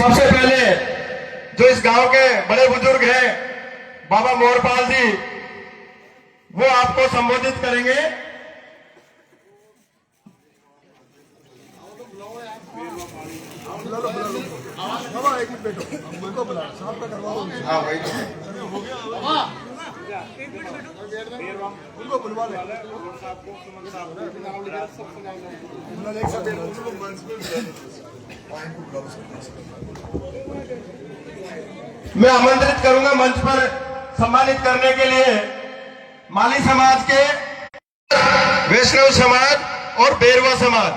सबसे पहले जो इस गांव के बड़े बुजुर्ग हैं बाबा मोरपाल जी, वो आपको संबोधित करेंगे। हाँ भाई, उनको बुलवा ले। मैं आमंत्रित करूंगा मंच पर सम्मानित करने के लिए माली समाज के, वैष्णव समाज और बेरवा समाज,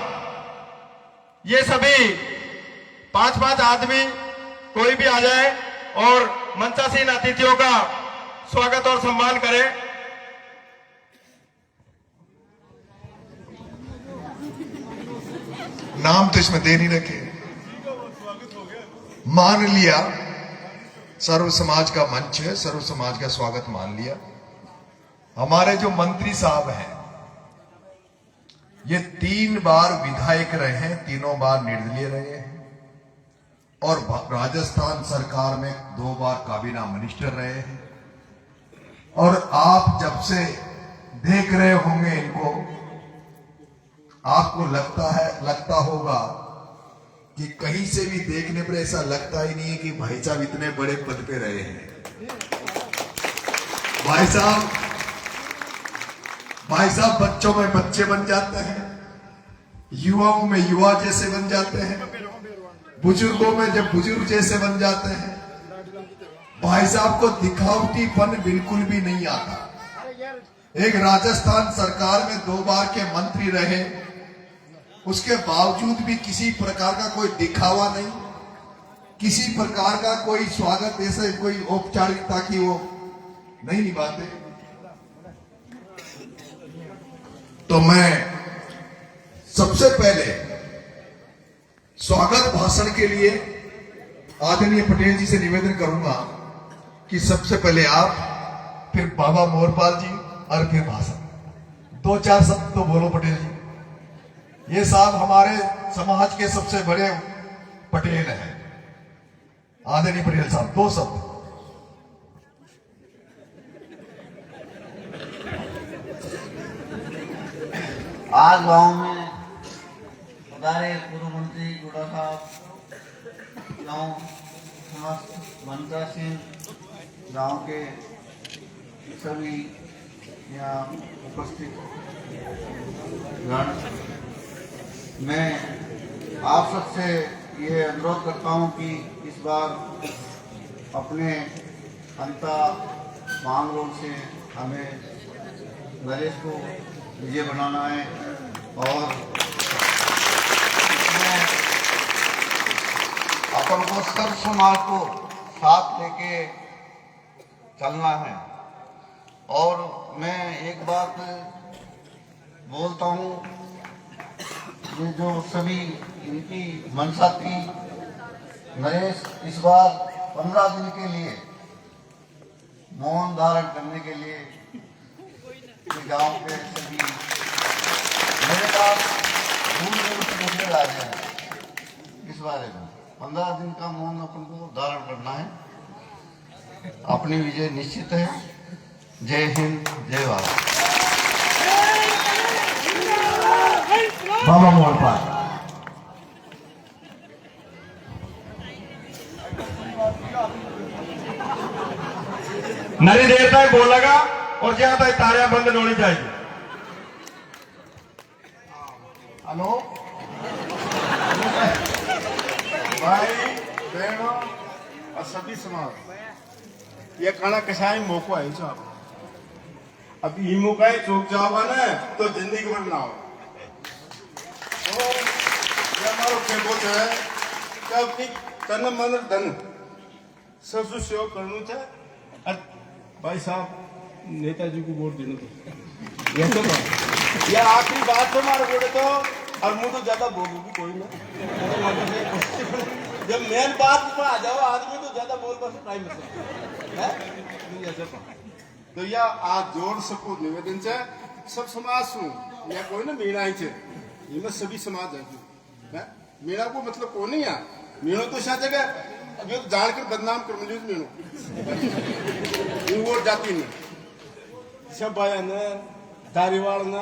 ये सभी 5-5 आदमी कोई भी आ जाए और मंचासीन अतिथियों का स्वागत और सम्मान करे। नाम तो इसमें दे नहीं रखे, मान लिया। सर्व समाज का मंच है, सर्व समाज का स्वागत मान लिया। हमारे जो मंत्री साहब हैं, ये 3 बार विधायक रहे हैं, तीनों बार निर्दलीय रहे हैं और राजस्थान सरकार में 2 बार काबीना मिनिस्टर रहे हैं। और आप जब से देख रहे होंगे इनको, आपको लगता होगा कि कहीं से भी देखने पर ऐसा लगता ही नहीं है कि भाई साहब इतने बड़े पद पे रहे हैं। भाई साहब बच्चों में बच्चे बन जाते हैं, युवाओं में युवा जैसे बन जाते हैं, बुजुर्गों में जब बुजुर्ग जैसे बन जाते हैं। भाई साहब को दिखावटीपन बिल्कुल भी नहीं आता। एक राजस्थान सरकार में 2 बार के मंत्री रहे, उसके बावजूद भी किसी प्रकार का कोई दिखावा नहीं, किसी प्रकार का कोई स्वागत, ऐसे कोई औपचारिकता की वो नहीं निभाते। तो मैं सबसे पहले स्वागत भाषण के लिए आदरणीय पटेल जी से निवेदन करूंगा कि सबसे पहले आप, फिर बाबा मोरपाल जी और फिर भाषण। 2-4 शब्द तो बोलो पटेल जी। ये साहब हमारे समाज के सबसे बड़े पटेल हैं, आदरणीय पटेल साहब, 2 शब्द। आज गांव में हमारे पूर्व मंत्री गुड़ा साहब, गांव समस्त मनता सिंह, गांव के सभी यहाँ उपस्थित गण, मैं आप सबसे ये अनुरोध करता हूँ कि इस बार अपने अंता मांगरोल से हमें नरेश को विजय बनाना है और अपन को सर्व समाज को साथ लेके चलना है। और मैं एक बात बोलता हूँ, ये जो सभी इनकी मंशा थी, नरेश इस बार 15 दिन के लिए मौन धारण करने के लिए गांव के सभी मेरे पास दूर से मुझे आ जाए इस बारे में 15 दिन का मौन अपन को धारण करना है। अपनी विजय निश्चित है। जय हिंद, जय भारत। बाबा मोरपाल। नरी देर तक बोलेगा और जहां तक तारियां बंद नहीं होनी चाहिए। हेलो भाई बहनों और सभी समाज, ये खाना कसाई मौको है साहब। अब ये मौका है चौक जाओगा ना तो जिंदगी भर ना हो। तो ये हमारा खेबोत है कि अपनी तन मन धन सब सेवा करना चाहिए। भाई साहब नेताजी को वोट देना तो ये तो ये आखिरी बात है हमारे बोले तो, और मुझे तो ज्यादा बोलूंगी कोई ना। जब मेन बात पर आ जाओ आदमी तो ज्यादा बोल पास टाइम है तो यह आज जोड़ सको निवेदन से सब समाज सु या कोई ना मेरा ही ये में सभी समाज है। मेरा को मतलब को नहीं है मीणो तो शायद जगह अब ये तो जानकर बदनाम कर मुझे मीणो ये वोट जाती नहीं सब आया न दारीवाल न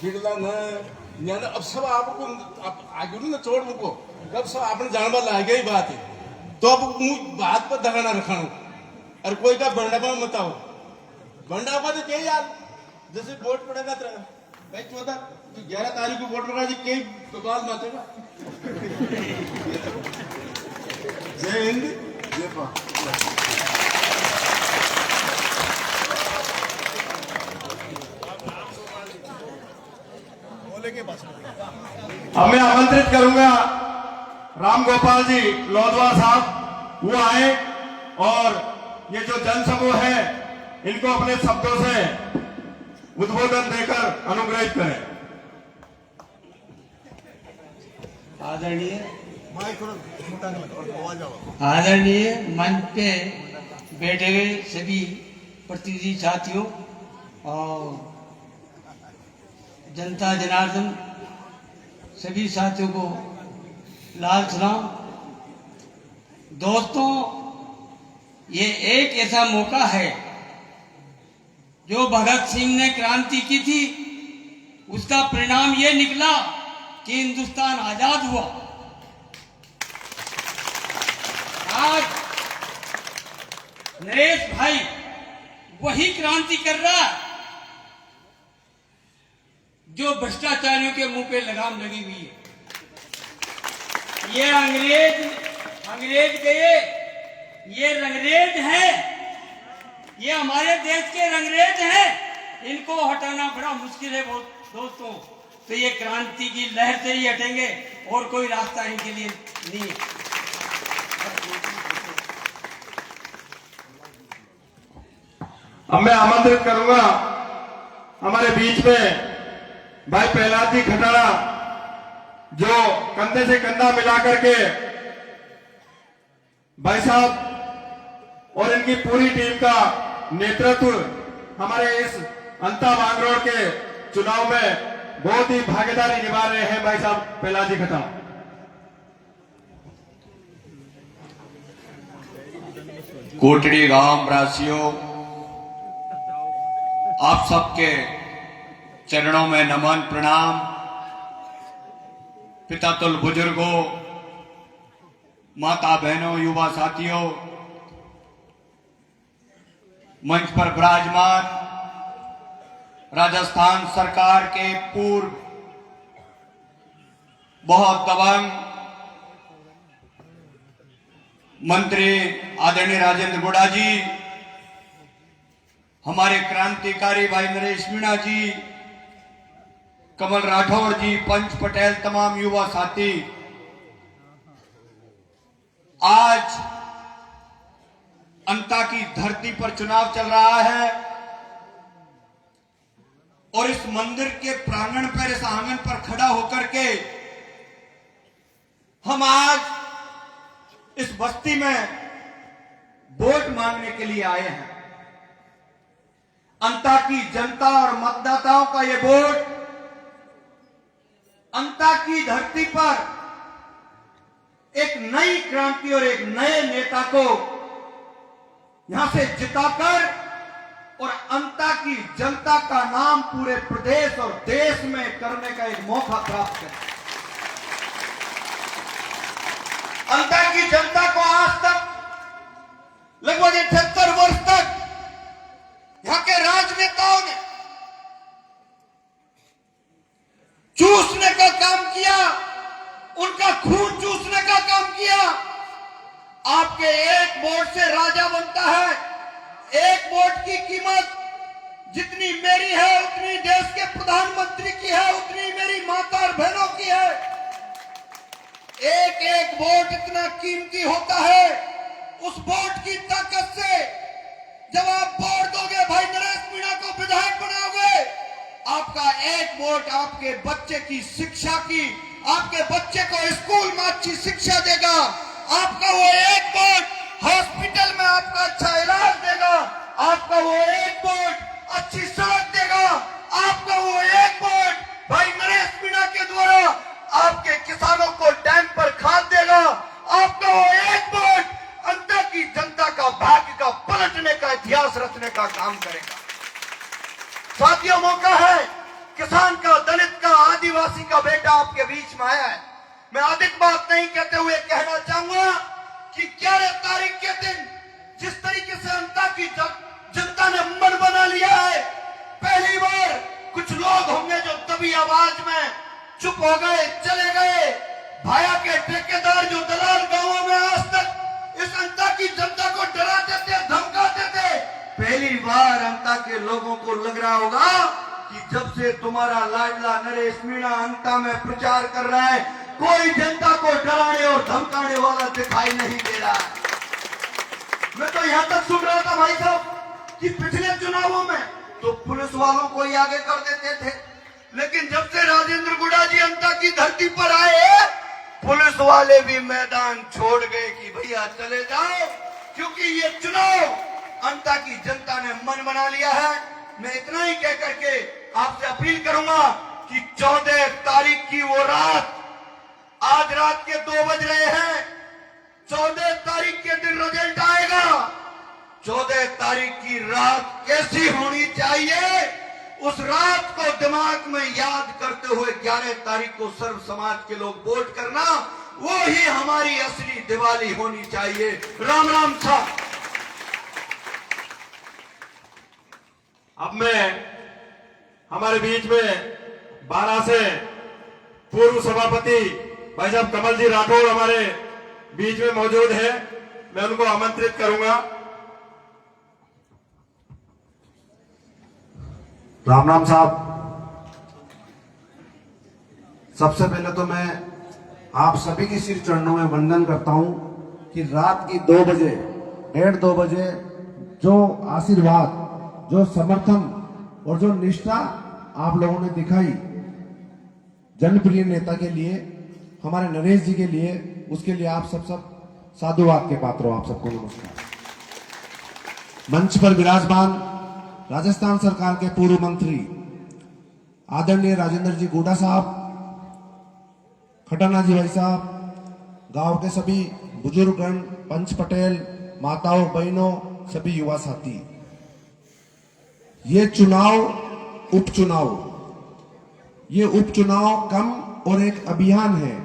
बिगला न यानी अब सब आपको आगे ना छोड़ मुको अब सब आपने जानवर ला गई बात है तो अब बात पर दगाना रखा और कोई का बंडा पर मत आओ बंडा पर तो क्या यार जैसे वोट पड़ेगा तो भाई 11 तारीख को वोट पड़ा जी कई बवाल मातेगा जय हिंद जय भारत। अब मैं आमंत्रित करूंगा राम गोपाल जी लोधवा साहब, वो आए और ये जो जनसमूह है इनको अपने शब्दों से उद्बोधन देकर अनुग्रहित करें। आदरणीय मंच पे बैठे हुए सभी प्रतिनिधि साथियों और जनता जनार्दन सभी साथियों को लाल सलाम। दोस्तों, ये एक ऐसा मौका है जो भगत सिंह ने क्रांति की थी, उसका परिणाम ये निकला कि हिंदुस्तान आजाद हुआ। आज नरेश भाई वही क्रांति कर रहा है जो भ्रष्टाचारियों के मुंह पे लगाम लगी हुई है। ये अंग्रेज गए, ये रंगरेज हैं, ये हमारे देश के रंगरेज हैं, इनको हटाना बड़ा मुश्किल है दोस्तों। तो ये क्रांति की लहर से ही हटेंगे और कोई रास्ता इनके लिए नहीं है। अब मैं आमंत्रित करूंगा हमारे बीच में भाई प्रहलाद जी खटारा, जो कंधे से कंधा मिला करके भाई साहब और इनकी पूरी टीम का नेतृत्व हमारे इस अंता मांगरोड़ के चुनाव में बहुत ही भागीदारी निभा रहे हैं। भाई साहब प्रहलाद जी खटारा। कोटड़ी गांव वासियों, आप सबके चरणों में नमन प्रणाम। पिता तुल बुजुर्गों, माता बहनों, युवा साथियों, मंच पर विराजमान राजस्थान सरकार के पूर्व बहुत दबंग मंत्री आदरणीय राजेंद्र गुड़ा जी, हमारे क्रांतिकारी भाई नरेश मीणा जी, कमल राठौर जी, पंच पटेल, तमाम युवा साथी, आज अंता की धरती पर चुनाव चल रहा है और इस मंदिर के प्रांगण पर, इस आंगन पर खड़ा होकर के हम आज इस बस्ती में वोट मांगने के लिए आए हैं। अंता की जनता और मतदाताओं का ये वोट अंता की धरती पर एक नई क्रांति और एक नए नेता को यहां से जिताकर और अंता की जनता का नाम पूरे प्रदेश और देश में करने का एक मौका प्राप्त करें। अंता की जनता को आज तक लगभग 78 वर्ष तक यहां के राजनेताओं ने चूसने का काम किया, उनका खून चूसने का काम किया। आपके एक वोट से राजा बनता है। एक वोट की कीमत जितनी मेरी है उतनी देश के प्रधानमंत्री की है, उतनी मेरी माता और बहनों की है। एक एक वोट इतना कीमती होता है। उस वोट की ताकत से जब आप वोट दोगे, भाई नरेश मीणा को विधायक बनाओगे, आपका एक वोट आपके बच्चे की शिक्षा की, आपके बच्चे को स्कूल में अच्छी शिक्षा देगा। आपका वो एक वोट हॉस्पिटल में आपका अच्छा इलाज देगा। आपका वो एक वोट अच्छी सड़क देगा। आपका वो एक वोट भाई नरेश मीणा के द्वारा आपके किसानों को टाइम पर खाद देगा। आप करने का काम करेगा। साथियों, मौका है, किसान का, दलित का, आदिवासी का बेटा आपके बीच में आया है। मैं अधिक बात नहीं कहते हुए कहना चाहूंगा कि 11 तारीख के दिन जिस तरीके से अंता की जनता ने मन बना लिया है, पहली बार कुछ लोग होंगे जो तभी आवाज में चुप हो गए, चले गए। भाया के ठेकेदार जो दलाल गांवों में आज तक इस अंता की जनता को डराते थे, धमकाते थे, पहली बार अंता के लोगों को लग रहा होगा कि जब से तुम्हारा लाडला नरेश मीणा अंता में प्रचार कर रहा है, कोई जनता को डराने और धमकाने वाला दिखाई नहीं दे रहा। मैं तो यहां तक सुन रहा था भाई साहब कि पिछले चुनावों में तो पुलिस वालों को ही आगे कर देते थे, लेकिन जब से राजेंद्र गुड़ा जी अंता की धरती पर आए, पुलिस वाले भी मैदान छोड़ गए कि भैया चले जाओ, क्योंकि ये चुनाव अंता की जनता ने मन बना लिया है। मैं इतना ही कह करके आपसे अपील करूंगा कि 14 तारीख की वो रात, आज रात के 2 बज रहे हैं, 14 तारीख के दिन रिजल्ट आएगा। 14 तारीख की रात कैसी होनी चाहिए, उस रात को दिमाग में याद करते हुए 11 तारीख को सर्व समाज के लोग वोट करना, वो ही हमारी असली दिवाली होनी चाहिए। राम राम साहब। अब मैं हमारे बीच में 12 से पूर्व सभापति भाई साहब कमल जी राठौर हमारे बीच में मौजूद है, मैं उनको आमंत्रित करूंगा। राम राम साहब, सबसे पहले तो मैं आप सभी के सिर चरणों में वंदन करता हूं कि रात की 2 बजे, 1:30 बजे जो आशीर्वाद, जो समर्थन और जो निष्ठा आप लोगों ने दिखाई जनप्रिय नेता के लिए, हमारे नरेश जी के लिए, उसके लिए आप सब साधुवाद के पात्र हो। आप सबको नमस्कार। मंच पर विराजमान राजस्थान सरकार के पूर्व मंत्री आदरणीय राजेंद्र जी गुड़ा साहब, खटाना जी भाई साहब, गांव के सभी बुजुर्गगण, पंच पटेल, माताओं, बहनों, सभी युवा साथी, ये चुनाव, उपचुनाव, ये उपचुनाव कम और एक अभियान है।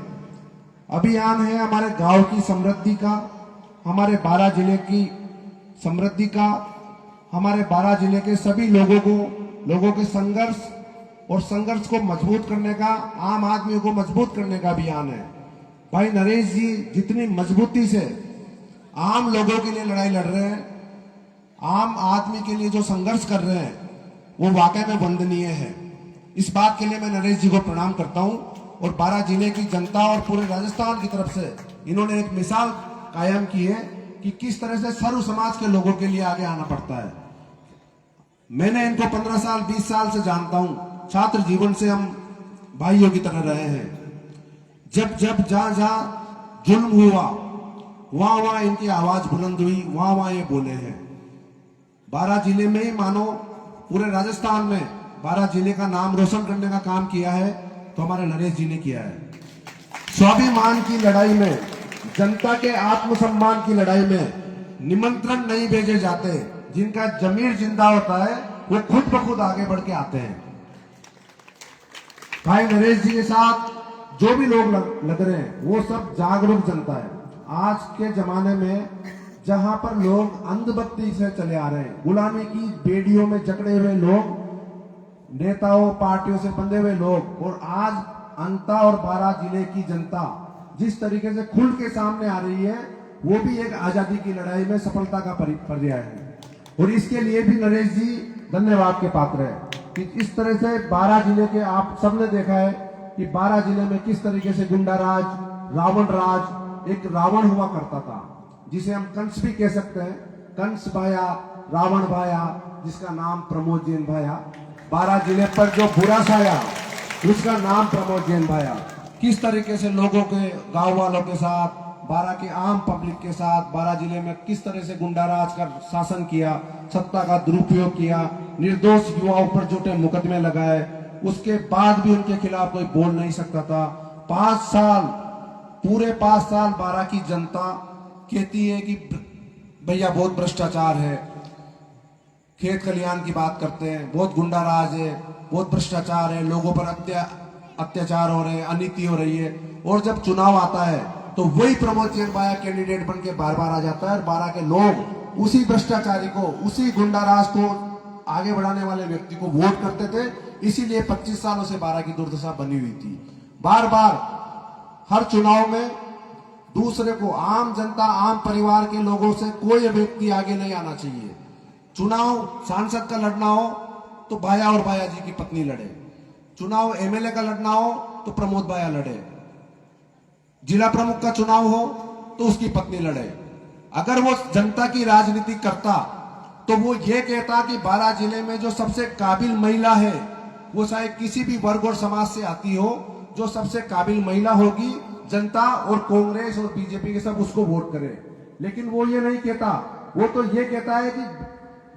अभियान है हमारे गांव की समृद्धि का, हमारे 12 जिले की समृद्धि का, हमारे 12 जिले के सभी लोगों के संघर्ष और संघर्ष को मजबूत करने का, आम आदमी को मजबूत करने का अभियान है। भाई नरेश जी जितनी मजबूती से आम लोगों के लिए लड़ाई लड़ रहे हैं, आम आदमी के लिए जो संघर्ष कर रहे हैं, वो वाकई में वंदनीय है। इस बात के लिए मैं नरेश जी को प्रणाम करता हूं और 12 जिले की जनता और पूरे राजस्थान की तरफ से इन्होंने एक मिसाल कायम की है कि किस तरह से सर्व समाज के लोगों के लिए आगे आना पड़ता है। मैंने इनको 15 साल 20 साल से जानता हूं, छात्र जीवन से हम भाइयों की तरह रहे हैं। जब जब जहां जहां जुल्म हुआ, वहां वहां इनकी आवाज बुलंद हुई, वहां वहां ये बोले हैं। 12 जिले में ही मानो पूरे राजस्थान में 12 जिले का नाम रोशन करने का काम किया है तो हमारे नरेश जी ने किया है। स्वाभिमान की लड़ाई में, जनता के आत्मसम्मान की लड़ाई में निमंत्रण नहीं भेजे जाते, जिनका जमीर जिंदा होता है वो खुद ब खुद आगे बढ़ के आते हैं। भाई नरेश जी के साथ जो भी लोग लग रहे हैं वो सब जागरूक जनता है। आज के जमाने में जहां पर लोग अंधभक्ति से चले आ रहे हैं, गुलामी की बेड़ियों में जकड़े हुए लोग, नेताओं पार्टियों से बंधे हुए लोग, और आज अंता और 12 जिले की जनता जिस तरीके से खुल के सामने आ रही है, वो भी एक आजादी की लड़ाई में सफलता का पर्याय है। और इसके लिए भी नरेश जी धन्यवाद के पात्र है कि इस तरह से 12 जिले के, आप सबने देखा है कि 12 जिले में किस तरीके से गुंडा राज, रावण राज, एक रावण हुआ करता था जिसे हम कंस भी कह सकते हैं, कंस भाया, रावण भाया, जिसका नाम प्रमोद जैन भाया। 12 जिले पर जो बुरा छाया उसका नाम प्रमोद जैन भाया। किस तरीके से लोगों के, गांव वालों के साथ, 12 के आम पब्लिक के साथ 12 जिले में किस तरह से गुंडाराज का शासन किया, सत्ता का दुरुपयोग किया, निर्दोष युवाओं पर झूठे मुकदमे लगाए, उसके बाद भी उनके खिलाफ कोई बोल नहीं सकता था। 5 साल, पूरे 5 साल 12 की जनता कहती है कि भैया बहुत भ्रष्टाचार है, खेत खलिहान की बात करते हैं, बहुत गुंडा राज है, बहुत भ्रष्टाचार है, लोगों पर अत्याचार हो रहे हैं, अनीति हो रही है। और जब चुनाव आता है तो वही प्रमोद चेन बाया कैंडिडेट बन के बार बार आ जाता है और बारह के लोग उसी भ्रष्टाचारी को, उसी गुंडा राज को आगे बढ़ाने वाले व्यक्ति को वोट करते थे। इसीलिए 25 सालों से बारह की दुर्दशा बनी हुई थी। बार बार हर चुनाव में दूसरे को, आम जनता, आम परिवार के लोगों से कोई व्यक्ति आगे नहीं आना चाहिए। चुनाव सांसद का लड़ना हो तो बाया और बाया जी की पत्नी लड़े, चुनाव एमएलए का लड़ना हो तो प्रमोद बाया लड़े, जिला प्रमुख का चुनाव हो तो उसकी पत्नी लड़े। अगर वो जनता की राजनीति करता तो वो ये कहता कि बारां जिले में जो सबसे काबिल महिला है, वो चाहे किसी भी वर्ग और समाज से आती हो, जो सबसे काबिल महिला होगी, जनता और कांग्रेस और बीजेपी के सब उसको वोट करें। लेकिन वो ये नहीं कहता, वो तो ये कहता है कि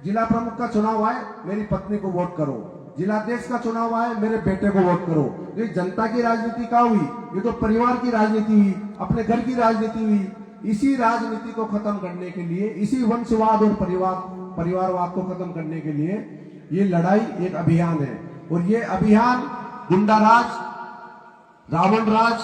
जिला प्रमुख का चुनाव आए मेरी पत्नी को वोट करो, जिलाध्यक्ष का चुनाव आए मेरे बेटे को वोट करो। ये जनता की राजनीति क्या हुई? ये तो परिवार की राजनीति हुई, अपने घर की राजनीति हुई। इसी राजनीति को खत्म करने के लिए, इसी वंशवाद और परिवारवाद को खत्म करने के लिए ये लड़ाई एक अभियान है। और ये अभियान गुंडा राज, रावण राज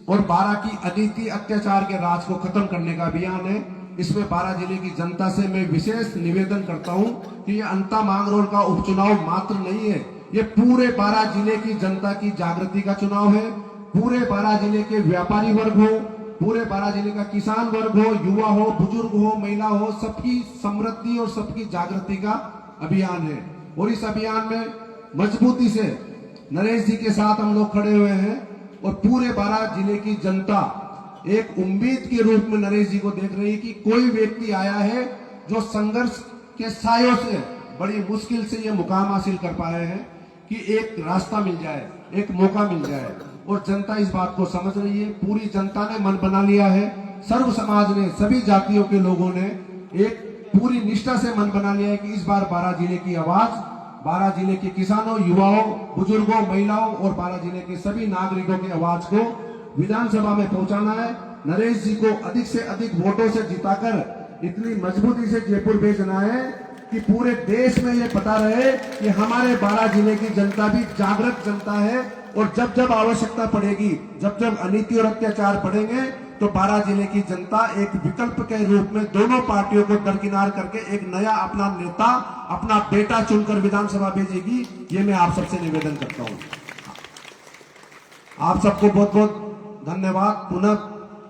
और बारां की अनीति, अत्याचार के राज को खत्म करने का अभियान है। इसमें बारां जिले की जनता से मैं विशेष निवेदन करता हूं कि ये अंता मांगरोल का उपचुनाव मात्र नहीं है, ये पूरे बारां जिले की जनता की जागृति का चुनाव है। पूरे बारां जिले के व्यापारी वर्ग हो, पूरे बारां जिले का किसान वर्ग हो, युवा हो, बुजुर्ग हो, महिला हो, सबकी समृद्धि और सबकी जागृति का अभियान है। और इस अभियान में मजबूती से नरेश जी के साथ हम लोग खड़े हुए हैं और पूरे बारां जिले की जनता एक उम्मीद के रूप में नरेश जी को देख रही है कि कोई व्यक्ति आया है जो संघर्ष के सायों से बड़ी मुश्किल से ये मुकाम हासिल कर पाए हैं कि एक रास्ता मिल जाए, एक मौका मिल जाए। और जनता इस बात को समझ रही है, पूरी जनता ने मन बना लिया है, सर्व समाज ने, सभी जातियों के लोगों ने एक पूरी निष्ठा से मन बना लिया है कि इस बार बारां जिले की आवाज, बारां जिले के किसानों, युवाओं, बुजुर्गों, महिलाओं और बारां जिले के सभी नागरिकों की आवाज को विधानसभा में पहुंचाना है। नरेश जी को अधिक से अधिक वोटों से जिताकर इतनी मजबूती से जयपुर भेजना है कि पूरे देश में ये पता रहे कि हमारे बारां जिले की जनता भी जागृत जनता है। और जब जब आवश्यकता पड़ेगी, जब जब अनीति और अत्याचार बढ़ेंगे, तो बारां जिले की जनता एक विकल्प के रूप में दोनों पार्टियों को दरकिनार करके एक नया अपना नेता, अपना बेटा चुनकर विधानसभा भेजेगी। ये मैं आप सबसे निवेदन करता हूं। आप सबको बहुत बहुत धन्यवाद, पुनः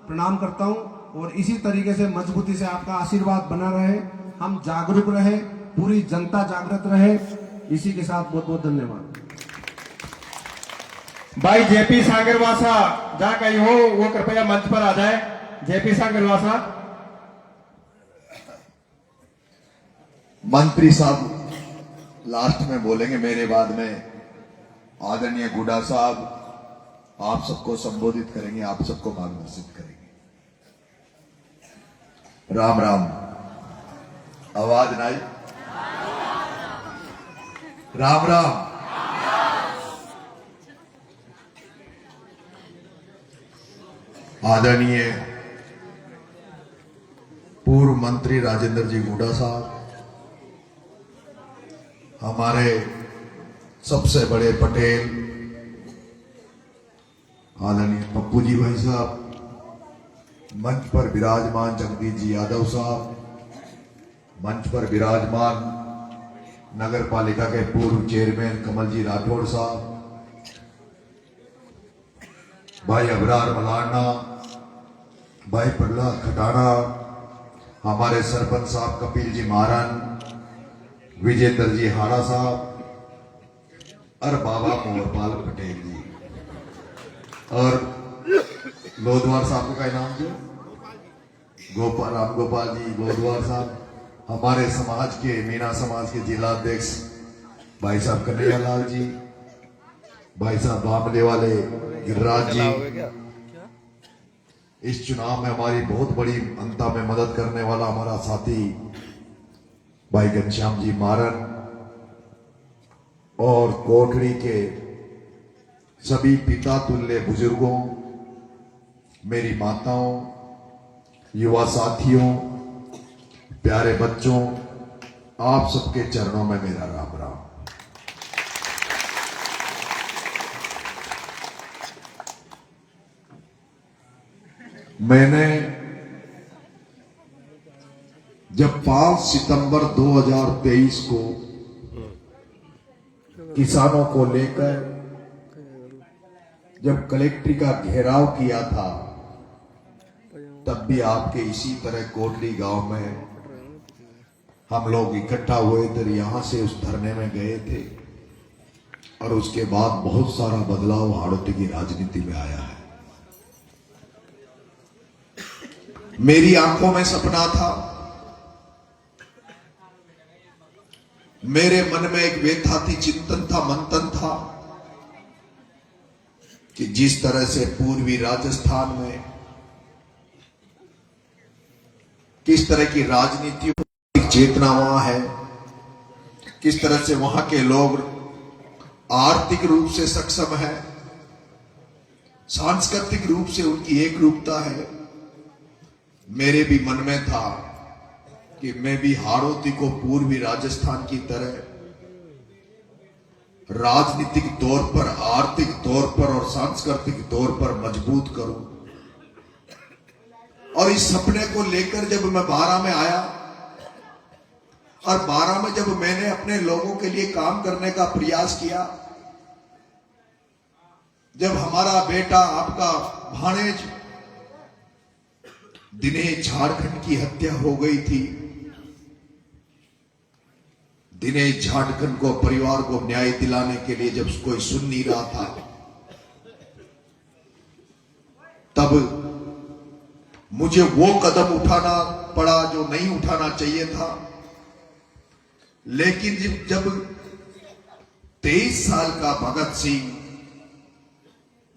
प्रणाम करता हूं। और इसी तरीके से मजबूती से आपका आशीर्वाद बना रहे, हम जागरूक रहे, पूरी जनता जागृत रहे। इसी के साथ बहुत बहुत धन्यवाद। भाई जेपी सांगरवासा जहां कहीं हो वो कृपया मंच पर आ जाए। जेपी सांगरवासा। मंत्री साहब लास्ट में बोलेंगे, मेरे बाद में आदरणीय गुडा साहब आप सबको संबोधित करेंगे, आप सबको मार्गदर्शित करेंगे। राम राम। आवाज नहीं? राम राम। आदरणीय पूर्व मंत्री राजेंद्र जी गुडा साहब, हमारे सबसे बड़े पटेल आदरणीय पप्पू जी भाई साहब, मंच पर विराजमान जगदीश जी यादव साहब, मंच पर विराजमान नगर पालिका के पूर्व चेयरमैन कमल जी राठौड़ साहब, भाई अबरार मलाना, भाई प्रहलाद खटाना, हमारे सरपंच साहब कपिल जी मारन, विजेंद्र जी हाड़ा साहब और बाबा मोहरपाल पटेल जी और लोधवार साहब का इनाम जो राम गोपाल जी लोधवार साहब, हमारे समाज के, मीना समाज के जिला अध्यक्ष भाई साहब कन्हैया लाल जी, भाई साहब बामले वाले गिरिराज जी। इस चुनाव में हमारी बहुत बड़ी अंता में मदद करने वाला हमारा साथी भाई घनश्याम जी मारन और कोटड़ी के सभी पिता तुल्य बुजुर्गों, मेरी माताओं, युवा साथियों, प्यारे बच्चों, आप सबके चरणों में मेरा राम राम। मैंने जब 5 सितंबर 2023 को किसानों को लेकर जब कलेक्ट्री का घेराव किया था, तब भी आपके इसी तरह कोटली गांव में हम लोग इकट्ठा हुए थे, यहां से उस धरने में गए थे और उसके बाद बहुत सारा बदलाव हाड़ौती की राजनीति में आया है। मेरी आंखों में सपना था, मेरे मन में एक व्यथा थी, चिंतन था, मंथन था कि जिस तरह से पूर्वी राजस्थान में किस तरह की राजनीति चेतना वहां है, किस तरह से वहां के लोग आर्थिक रूप से सक्षम है, सांस्कृतिक रूप से उनकी एक रूपता है। मेरे भी मन में था कि मैं भी हाड़ौती को पूर्वी राजस्थान की तरह राजनीतिक तौर पर, आर्थिक तौर पर और सांस्कृतिक तौर पर मजबूत करूं। और इस सपने को लेकर जब मैं 12 में आया और 12 में जब मैंने अपने लोगों के लिए काम करने का प्रयास किया, जब हमारा बेटा, आपका भाणेज दिनेश झारखंड की हत्या हो गई थी, दिनेश झारखंड को, परिवार को न्याय दिलाने के लिए जब कोई सुन नहीं रहा था, तब मुझे वो कदम उठाना पड़ा जो नहीं उठाना चाहिए था। लेकिन जब 23 साल का भगत सिंह,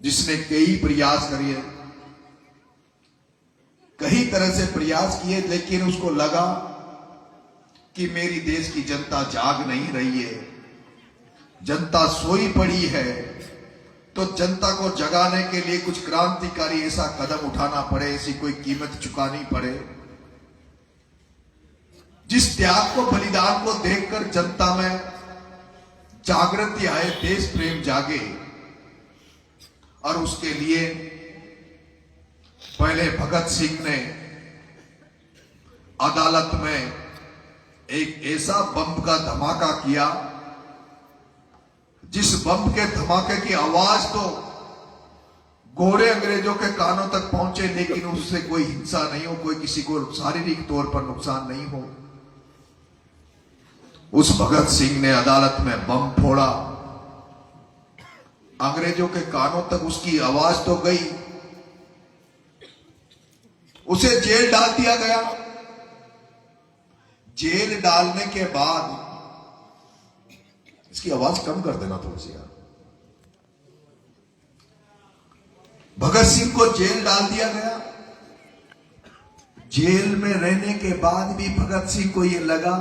जिसने कई प्रयास किए, कई तरह से प्रयास किए, लेकिन उसको लगा कि मेरी देश की जनता जाग नहीं रही है, जनता सोई पड़ी है, तो जनता को जगाने के लिए कुछ क्रांतिकारी ऐसा कदम उठाना पड़े, ऐसी कोई कीमत चुकानी पड़े जिस त्याग को, बलिदान को देखकर जनता में जागृति आए, देश प्रेम जागे। और उसके लिए पहले भगत सिंह ने अदालत में एक ऐसा बम का धमाका किया, जिस बम के धमाके की आवाज तो गोरे अंग्रेजों के कानों तक पहुंचे, लेकिन उससे कोई हिंसा नहीं हो, कोई किसी को शारीरिक तौर पर नुकसान नहीं हो। उस भगत सिंह ने अदालत में बम फोड़ा, अंग्रेजों के कानों तक उसकी आवाज तो गई, उसे जेल डाल दिया गया। जेल डालने के बाद, इसकी आवाज कम कर देना थोड़ी सी यार, भगत सिंह को जेल डाल दिया गया। जेल में रहने के बाद भी भगत सिंह को यह लगा